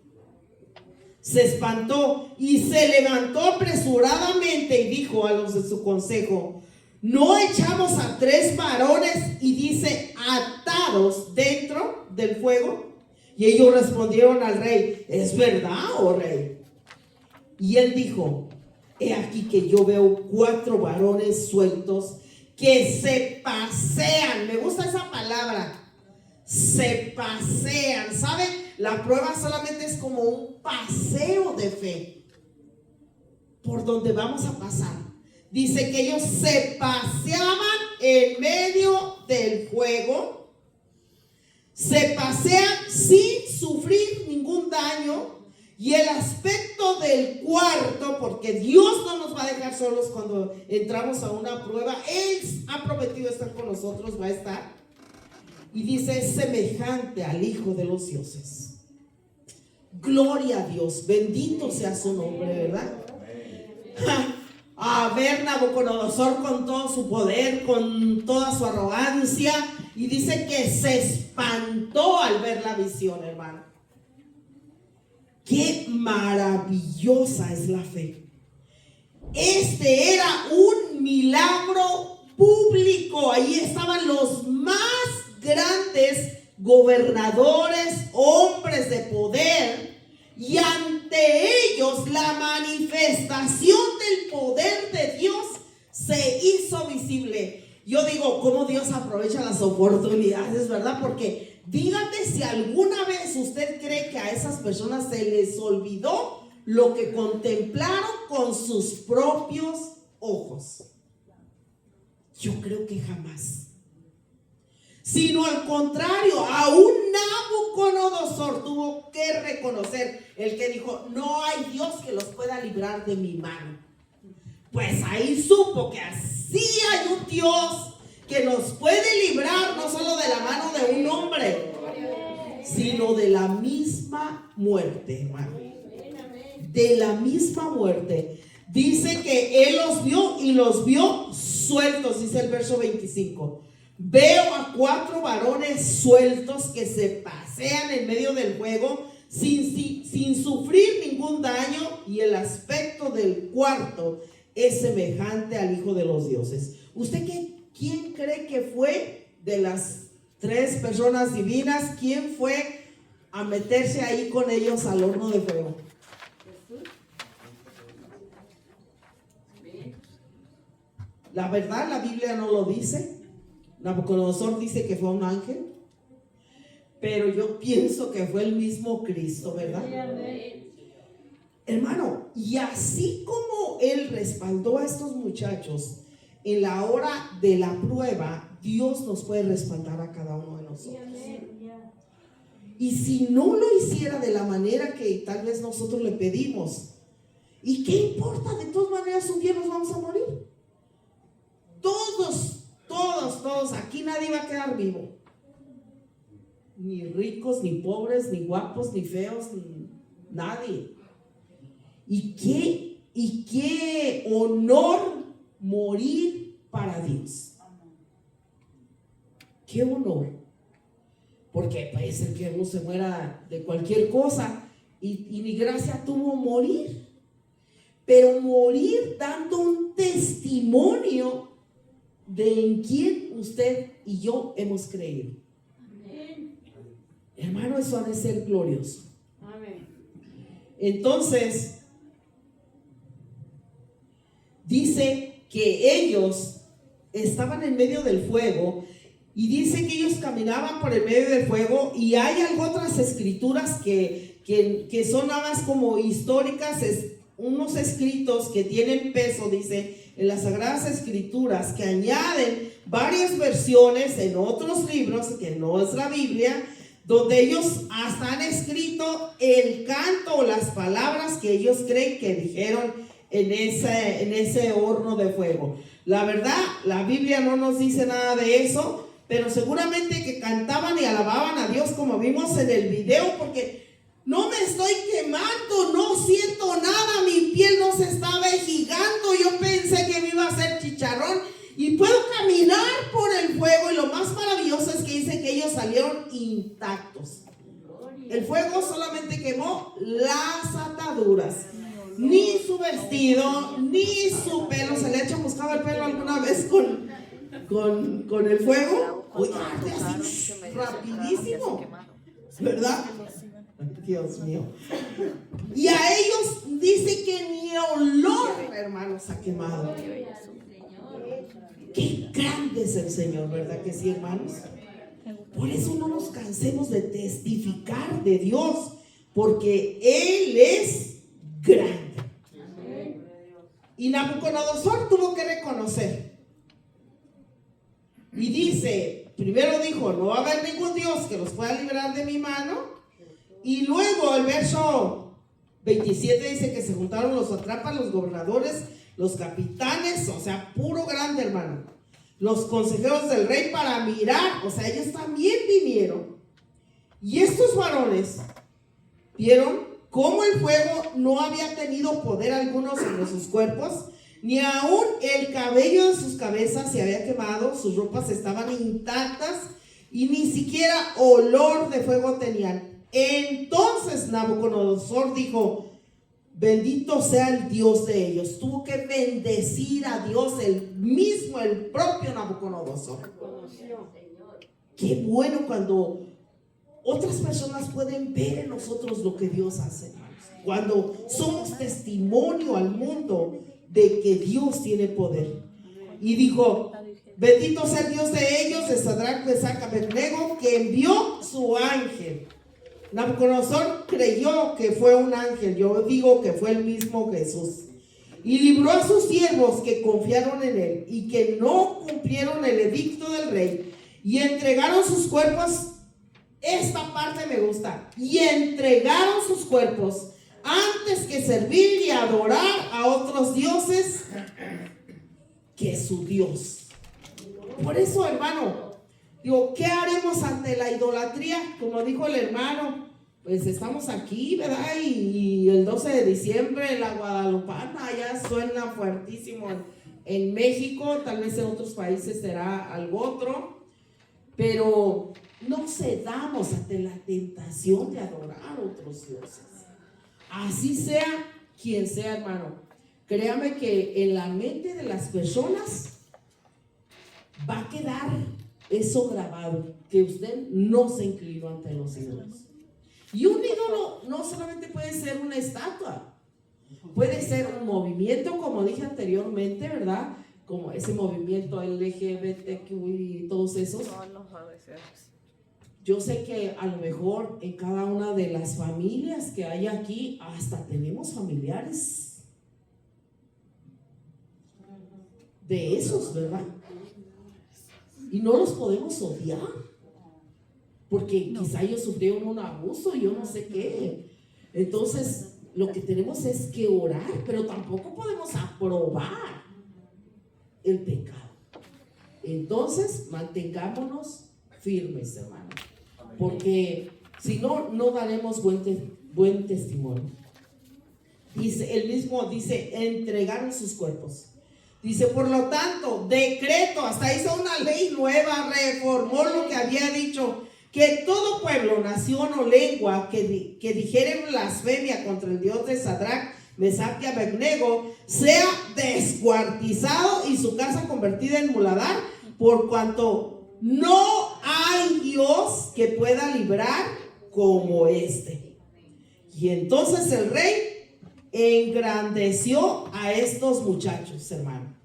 Se espantó y se levantó apresuradamente y dijo a los de su consejo: ¿no echamos a 3 varones, y dice, atados dentro del fuego? Y ellos respondieron al rey: ¿es verdad, oh rey? Y él dijo: he aquí que yo veo 4 varones sueltos que se pasean. Me gusta esa palabra, se pasean. ¿Saben? La prueba solamente es como un paseo de fe por donde vamos a pasar. Dice que ellos se paseaban en medio del fuego, se pasean sin sufrir ningún daño, y el aspecto del cuarto, porque Dios no nos va a dejar solos cuando entramos a una prueba, Él ha prometido estar con nosotros, va a estar, y dice, es semejante al Hijo de los dioses. Gloria a Dios, bendito sea su nombre, ¿verdad? A ver Nabucodonosor con todo su poder, con toda su arrogancia, y dice que se espantó al ver la visión, hermano. Qué maravillosa es la fe. Este era un milagro público. Ahí estaban los más grandes gobernadores, hombres de poder, y ante ellos la manifestación del poder de Dios se hizo visible. Yo digo, ¿cómo Dios aprovecha las oportunidades, verdad? Porque dígame si alguna vez usted cree que a esas personas se les olvidó lo que contemplaron con sus propios ojos. Yo creo que jamás. Sino al contrario, aún Nabucodonosor tuvo que reconocer, el que dijo, no hay Dios que los pueda librar de mi mano. Pues ahí supo que así hay un Dios que nos puede librar no solo de la mano de un hombre, sino de la misma muerte, hermano. De la misma muerte. Dice que Él los vio y los vio sueltos, dice el verso 25. Veo a 4 varones sueltos que se pasean en medio del fuego sin sufrir ningún daño, y el aspecto del cuarto es semejante al Hijo de los dioses. ¿Usted quién cree que fue de las 3 personas divinas? ¿Quién fue a meterse ahí con ellos al horno de fuego? La verdad, la Biblia no lo dice. Nabucodonosor dice que fue un ángel, pero yo pienso que fue el mismo Cristo, ¿verdad? Hermano, y así como Él respaldó a estos muchachos en la hora de la prueba, Dios nos puede respaldar a cada uno de nosotros. Y si no lo hiciera de la manera que tal vez nosotros le pedimos, ¿y qué importa? De todas maneras un día nos vamos a morir. Todos, aquí nadie va a quedar vivo. Ni ricos, ni pobres, ni guapos, ni feos, nadie. Y qué honor morir para Dios. Qué honor. Porque puede ser que uno se muera de cualquier cosa y ni gracia tuvo morir. Pero morir dando un testimonio de en quién usted y yo hemos creído. Hermano, eso ha de ser glorioso. Amén. Entonces, dice que ellos estaban en medio del fuego y dice que ellos caminaban por el medio del fuego, y hay otras escrituras que son nada más como históricas, unos escritos que tienen peso, dice, en las Sagradas Escrituras, que añaden varias versiones en otros libros, que no es la Biblia, donde ellos hasta han escrito el canto o las palabras que ellos creen que dijeron en ese horno de fuego. La verdad, la Biblia no nos dice nada de eso, pero seguramente que cantaban y alababan a Dios como vimos en el video, porque no me estoy quemando, no siento nada, mi piel no se está vejigando, yo pensé que me iba a hacer chicharrón y puedo caminar por el fuego. Y lo más maravilloso es que dice que ellos salieron intactos. El fuego solamente quemó las ataduras, ni su vestido, ni su pelo. ¿Se le ha hecho buscado el pelo alguna vez con el fuego? Oye, arde así rapidísimo, ¿verdad? Dios mío. Y a ellos dice que ni olor, hermanos, ha quemado. Qué grande es el Señor, ¿verdad que sí, hermanos? Por eso no nos cansemos de testificar de Dios, porque Él es grande. Y Nabucodonosor tuvo que reconocer. Y dice, primero dijo, no va a haber ningún Dios que los pueda librar de mi mano. Y luego el verso 27 dice que se juntaron los satrapas, los gobernadores, los capitanes, o sea, puro grande, hermano, los consejeros del rey para mirar, o sea, ellos también vinieron. Y estos varones vieron cómo el fuego no había tenido poder alguno sobre sus cuerpos, ni aún el cabello de sus cabezas se había quemado, sus ropas estaban intactas y ni siquiera olor de fuego tenían. Entonces Nabucodonosor dijo, bendito sea el Dios de ellos. Tuvo que bendecir a Dios, el propio Nabucodonosor. Qué bueno cuando otras personas pueden ver en nosotros lo que Dios hace, hermanos. Cuando somos testimonio al mundo de que Dios tiene poder. Y dijo, bendito sea el Dios de ellos, de Sadrach, Mesach y Abednego, que envió su ángel. Nabucodonosor creyó que fue un ángel, yo digo que fue el mismo Jesús, y libró a sus siervos que confiaron en él y que no cumplieron el edicto del rey, y entregaron sus cuerpos. Esta parte me gusta. Y entregaron sus cuerpos antes que servir y adorar a otros dioses que su Dios. Por eso, hermano, digo, ¿qué haremos ante la idolatría? Como dijo el hermano, pues estamos aquí, ¿verdad? Y el 12 de diciembre la guadalupana ya suena fuertísimo en México, tal vez en otros países será algo otro, pero no cedamos ante la tentación de adorar a otros dioses. Así sea quien sea, hermano. Créame que en la mente de las personas va a quedar eso grabado, que usted no se inclinó ante los ídolos. Y un ídolo no solamente puede ser una estatua, puede ser un movimiento, como dije anteriormente, ¿verdad? Como ese movimiento LGBTQ y todos esos. Yo sé que a lo mejor en cada una de las familias que hay aquí, hasta tenemos familiares de esos, ¿verdad? Y no los podemos odiar, porque quizá ellos sufrieron un abuso, yo no sé qué. Entonces, lo que tenemos es que orar, pero tampoco podemos aprobar el pecado. Entonces, mantengámonos firmes, hermano, porque si no, no daremos buen testimonio. Dice, él mismo dice, entregaron sus cuerpos. Dice, por lo tanto, decreto, hasta hizo una ley nueva, reformó lo que había dicho, que todo pueblo, nación o lengua que dijere blasfemia contra el Dios de Sadrach, Mesac y Abednego, sea descuartizado y su casa convertida en muladar, por cuanto no hay Dios que pueda librar como este. Y entonces el rey engrandeció a estos muchachos, hermano.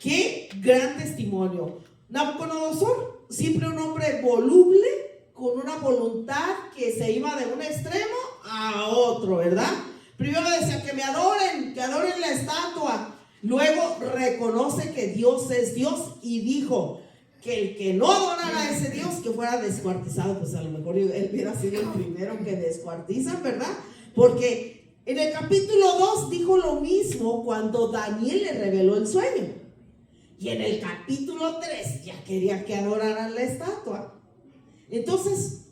Qué gran testimonio. Nabucodonosor, siempre un hombre voluble, con una voluntad que se iba de un extremo a otro, ¿verdad? Primero decía que adoren la estatua. Luego reconoce que Dios es Dios y dijo que el que no adorara a ese Dios que fuera descuartizado. Pues a lo mejor él hubiera sido el primero que descuartizan, ¿verdad? Porque en el capítulo 2 dijo lo mismo cuando Daniel le reveló el sueño. Y en el capítulo 3 ya quería que adoraran la estatua. Entonces,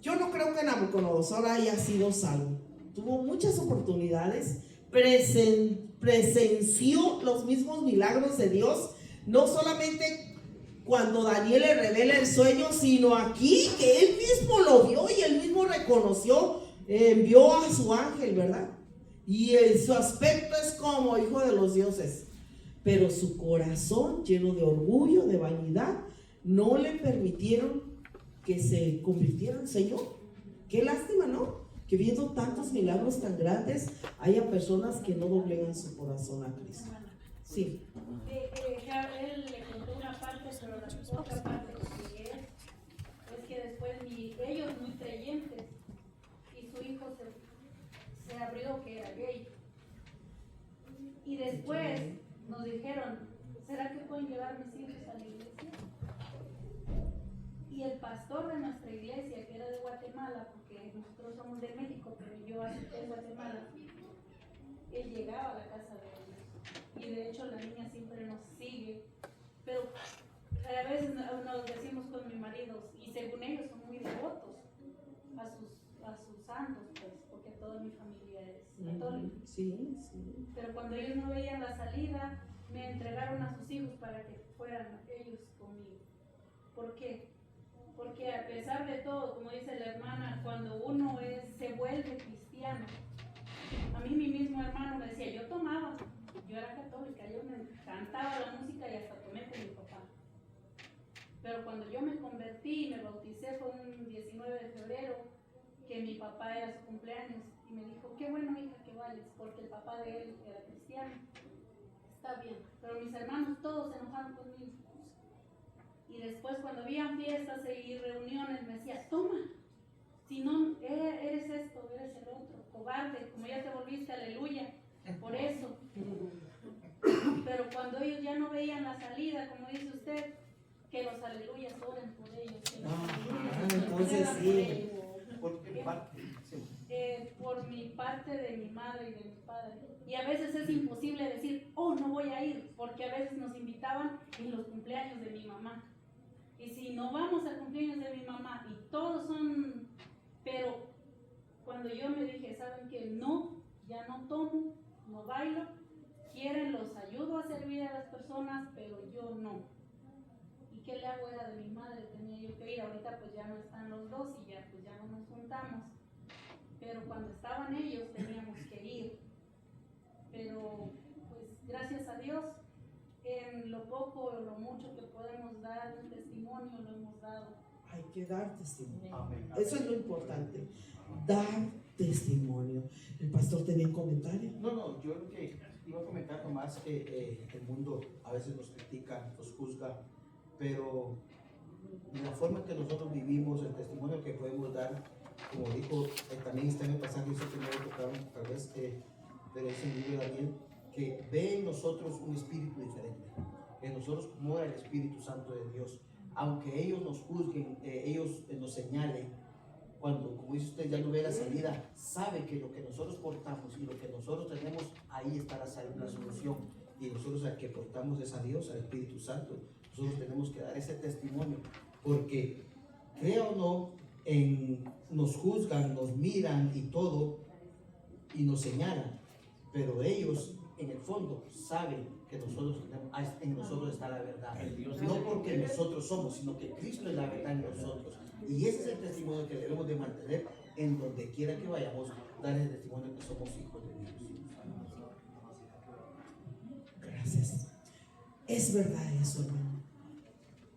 yo no creo que Nabucodonosor haya sido salvo. Tuvo muchas oportunidades, presenció los mismos milagros de Dios, no solamente cuando Daniel le revela el sueño, sino aquí que él mismo lo vio y él mismo reconoció, envió a su ángel, ¿verdad? Y su aspecto es como hijo de los dioses, pero su corazón lleno de orgullo, de vanidad, no le permitieron que se convirtiera en Señor. Qué lástima, ¿no? Que viendo tantos milagros tan grandes, haya personas que no doblegan su corazón a Cristo. Sí. Él le contó una parte, pero la otra parte es que después ellos muy creyentes y su hijo se abrió que era gay. Y después nos dijeron, ¿será que pueden llevar mis hijos a la iglesia? Y el pastor de nuestra iglesia, que era de Guatemala, porque nosotros somos de México, pero yo acepté en Guatemala, él llegaba a la casa de ellos. Y de hecho la niña siempre nos sigue, pero a veces nos decimos con mi marido, y según ellos son muy devotos a sus santos, pues, porque toda mi familia es católica. Sí, sí. Pero cuando ellos no veían la salida, me entregaron a sus hijos para que fueran ellos conmigo. ¿Por qué? Porque a pesar de todo, como dice la hermana, cuando uno se vuelve cristiano, a mí mi mismo hermano me decía, yo tomaba, yo era católica, yo me cantaba la música y hasta tomé con mi papá. Pero cuando yo me convertí y me bauticé fue un 19 de febrero, que mi papá era su cumpleaños, y me dijo, qué bueno hija que vales, porque el papá de él era cristiano. Está bien, pero mis hermanos todos se enojaron conmigo. Y después cuando habían fiestas y reuniones me decía, toma, si no eres esto, eres el otro, cobarde, como ya te volviste, aleluya, por eso. Pero cuando ellos ya no veían la salida, como dice usted, que los aleluyas oren por ellos. Entonces sí. Por mi parte de mi madre y de mi padre. Y a veces es imposible decir, oh, no voy a ir, porque a veces nos invitaban en los cumpleaños de mi mamá. Y si no vamos al cumpleaños de mi mamá y todos son, pero cuando yo me dije, ¿saben qué? No, ya no tomo, no bailo, quieren, los ayudo a servir a las personas, pero yo no. ¿Y qué le hago? Era de mi madre, tenía yo que ir, ahorita pues ya no están los dos y ya pues ya no nos juntamos. Pero cuando estaban ellos teníamos que ir. Pero pues gracias a Dios, en lo poco o lo mucho que podemos dar un testimonio, lo hemos dado. Hay que dar testimonio. Amén. Eso es lo importante. Dar testimonio. ¿El pastor tenía un comentario? No, yo lo que iba a comentar nomás que el mundo a veces nos critica, nos juzga, pero la forma que nosotros vivimos, el testimonio que podemos dar, como dijo, también está en el pasaje, eso que no lo tocaron tal vez, pero es en el libro de Daniel, que ve en nosotros un espíritu diferente, en nosotros mora el Espíritu Santo de Dios. Aunque ellos nos juzguen, ellos nos señalen, cuando, como dice usted, ya no ve la salida, sabe que lo que nosotros portamos y lo que nosotros tenemos, ahí está la solución. Y nosotros al que portamos es a Dios, al Espíritu Santo. Nosotros tenemos que dar ese testimonio, porque crea o no, nos juzgan, nos miran y todo, y nos señalan, pero ellos en el fondo saben que nosotros en nosotros está la verdad, no porque nosotros somos, sino que Cristo es la verdad en nosotros, y ese es el testimonio que debemos de mantener en donde quiera que vayamos, dar el testimonio que somos hijos de Dios. Gracias. Es verdad eso, hermano.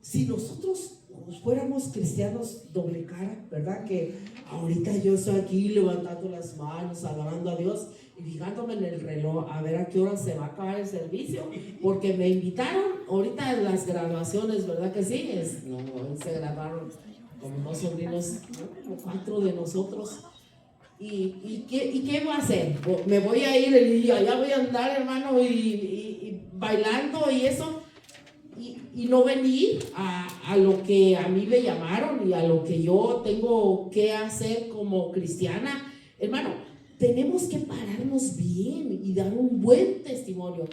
Si nosotros fuéramos cristianos doble cara, ¿verdad? Que ahorita yo estoy aquí levantando las manos, alabando a Dios y fijándome en el reloj a ver a qué hora se va a acabar el servicio, porque me invitaron ahorita en las graduaciones, ¿verdad que sí? No, se graduaron como unos sobrinos, ¿no? Como 4 de nosotros. ¿Y qué voy a hacer? Me voy a ir y allá voy a andar, hermano, y bailando y eso, y no venir a lo que a mí me llamaron y a lo que yo tengo que hacer como cristiana. Hermano, tenemos que pararnos bien y dar un buen testimonio.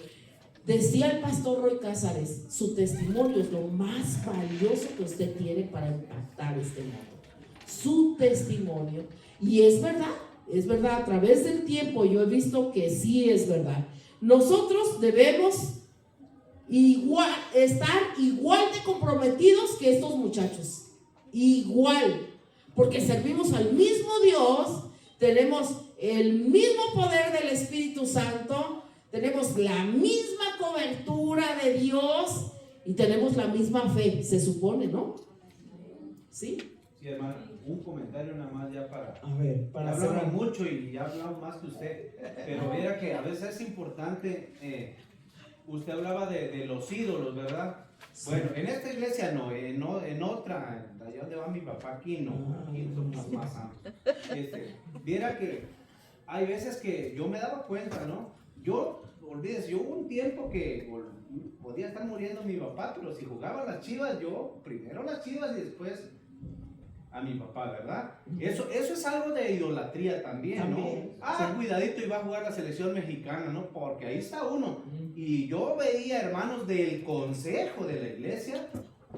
Decía el pastor Roy Cázares, su testimonio es lo más valioso que usted tiene para impactar este mundo. Su testimonio. Y es verdad, a través del tiempo yo he visto que sí es verdad. Nosotros debemos estar igual de comprometidos que estos muchachos. Igual. Porque servimos al mismo Dios, tenemos el mismo poder del Espíritu Santo, tenemos la misma cobertura de Dios y tenemos la misma fe, se supone, ¿no? ¿Sí? Sí, hermano, un comentario nada más ya para... A ver, para hablamos cerrar. mucho y ya hablamos más que usted, pero mira que a veces es importante, usted hablaba de los ídolos, ¿verdad? Sí. Bueno, en esta iglesia no, en otra, allá donde va mi papá, aquí no, aquí somos más santos. Viera que hay veces que yo me daba cuenta, ¿no? Olvídese, yo hubo un tiempo que podía estar muriendo mi papá, pero si jugaba las Chivas, yo primero las Chivas y después a mi papá, ¿verdad? Eso es algo de idolatría también, ¿no? Ah, sí. Cuidadito, iba a jugar la selección mexicana, ¿no? Porque ahí está uno. Y yo veía hermanos del consejo de la iglesia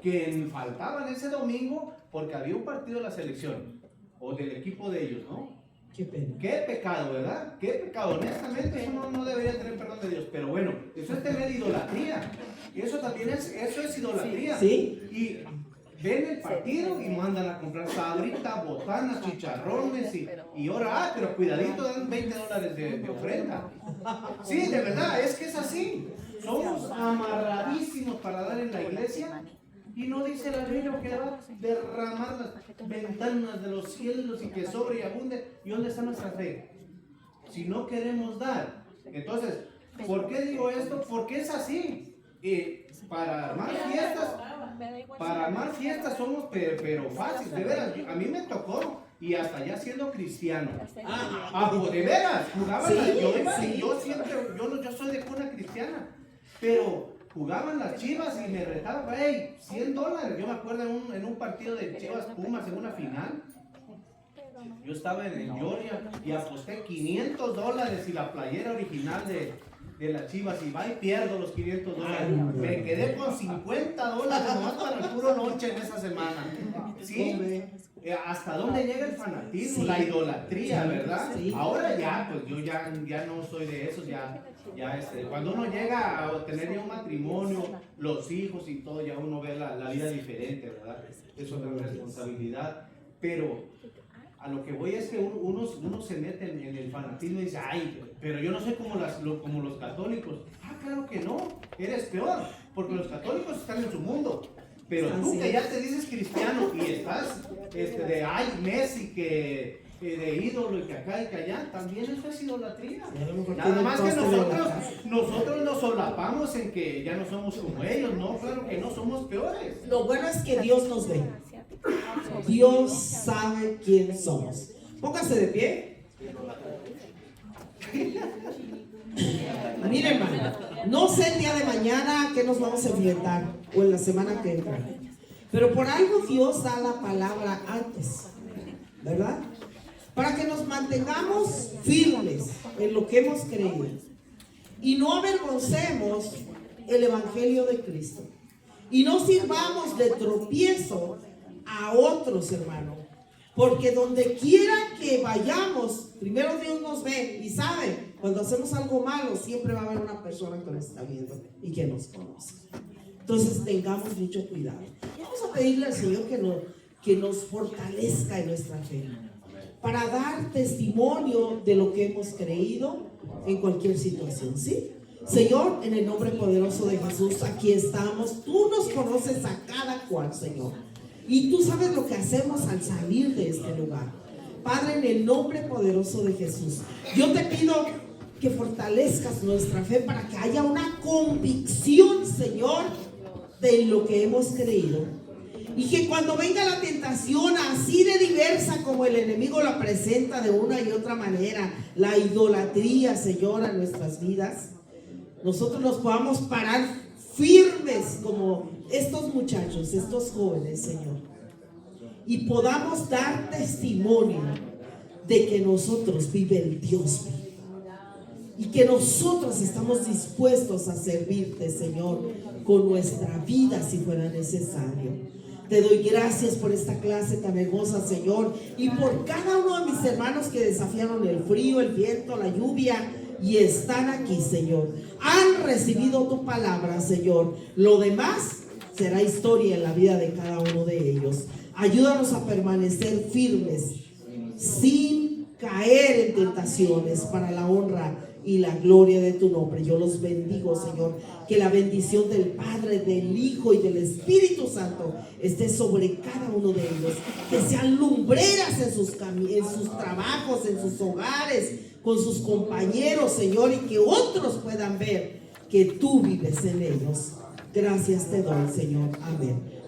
que faltaban ese domingo porque había un partido de la selección o del equipo de ellos, ¿no? Qué pena. Qué pecado, ¿verdad? Qué pecado. Honestamente, eso no debería tener perdón de Dios. Pero bueno, eso es tener idolatría. Eso también eso es idolatría. Sí. Y ven el partido y mandan a comprar sabritas, botanas, chicharrones y ahora, pero cuidadito, dan $20 de ofrenda. Sí, de verdad, es que es así. Somos amarradísimos para dar en la iglesia. Y no dice la Biblia que va a derramar las ventanas de los cielos y que sobre y abunde. ¿Y dónde está nuestra fe? Si no queremos dar. Entonces, ¿por qué digo esto? Porque es así. Para armar fiestas somos pero fácil, de veras. A mí me tocó y hasta ya siendo cristiano. Pues de veras, jugaban yo soy de cuna cristiana, pero jugaban las Chivas y me retaban, hey, $100. Yo me acuerdo en un partido de Chivas Pumas en una final. Yo estaba en Georgia y aposté $500 y la playera original de las Chivas, y va y pierdo los $500. Me quedé con $50 nomás para el puro lonche en esa semana. ¿Sí? ¿Hasta dónde llega el fanatismo? Sí. La idolatría, ¿verdad? Sí. Ahora ya, pues yo ya no soy de esos, cuando uno llega a tener ya un matrimonio, los hijos y todo, ya uno ve la vida diferente, ¿verdad? Es otra responsabilidad, pero a lo que voy es que uno se mete en el fanatismo y dice, ay, pero yo no soy como los católicos. Claro que no, eres peor, porque los católicos están en su mundo. Pero tú que ya te dices cristiano y estás de ay, Messi, que de ídolo y que acá y que allá, también eso es idolatría. Nada más que nosotros nos solapamos en que ya no somos como ellos, no, claro que no, somos peores. Lo bueno es que Dios nos ve. Dios sabe quién somos. Póngase de pie. Mire, hermano, no sé el día de mañana qué nos vamos a enfrentar o en la semana que entra, pero por algo Dios da la palabra antes, ¿verdad? Para que nos mantengamos firmes en lo que hemos creído y no avergoncemos el Evangelio de Cristo y no sirvamos de tropiezo a otros, hermanos, porque donde quiera que vayamos, primero Dios nos ve y sabe, cuando hacemos algo malo siempre va a haber una persona que nos está viendo y que nos conoce. Entonces tengamos mucho cuidado. Vamos a pedirle al Señor que nos fortalezca en nuestra fe. para dar testimonio de lo que hemos creído en cualquier situación, ¿sí? Señor, en el nombre poderoso de Jesús, aquí estamos. Tú nos conoces a cada cual, Señor, y tú sabes lo que hacemos al salir de este lugar. Padre, en el nombre poderoso de Jesús, yo te pido que fortalezcas nuestra fe para que haya una convicción, Señor, de lo que hemos creído, y que cuando venga la tentación así de diversa como el enemigo la presenta de una y otra manera, la idolatría, Señor, a nuestras vidas, nosotros nos podamos parar firmes como estos muchachos, estos jóvenes, Señor, y podamos dar testimonio de que nosotros vive el Dios vivo y que nosotros estamos dispuestos a servirte, Señor, con nuestra vida si fuera necesario. Te doy gracias por esta clase tan hermosa, Señor, y por cada uno de mis hermanos que desafiaron el frío, el viento, la lluvia y están aquí, Señor. Han recibido tu palabra, Señor. Lo demás será historia en la vida de cada uno de ellos. Ayúdanos a permanecer firmes, sin caer en tentaciones, para la honra y la gloria de tu nombre. Yo los bendigo, Señor, que la bendición del Padre, del Hijo y del Espíritu Santo esté sobre cada uno de ellos, que sean lumbreras en sus trabajos, en sus hogares, con sus compañeros, Señor, y que otros puedan ver que tú vives en ellos. Gracias te doy, Señor. Amén.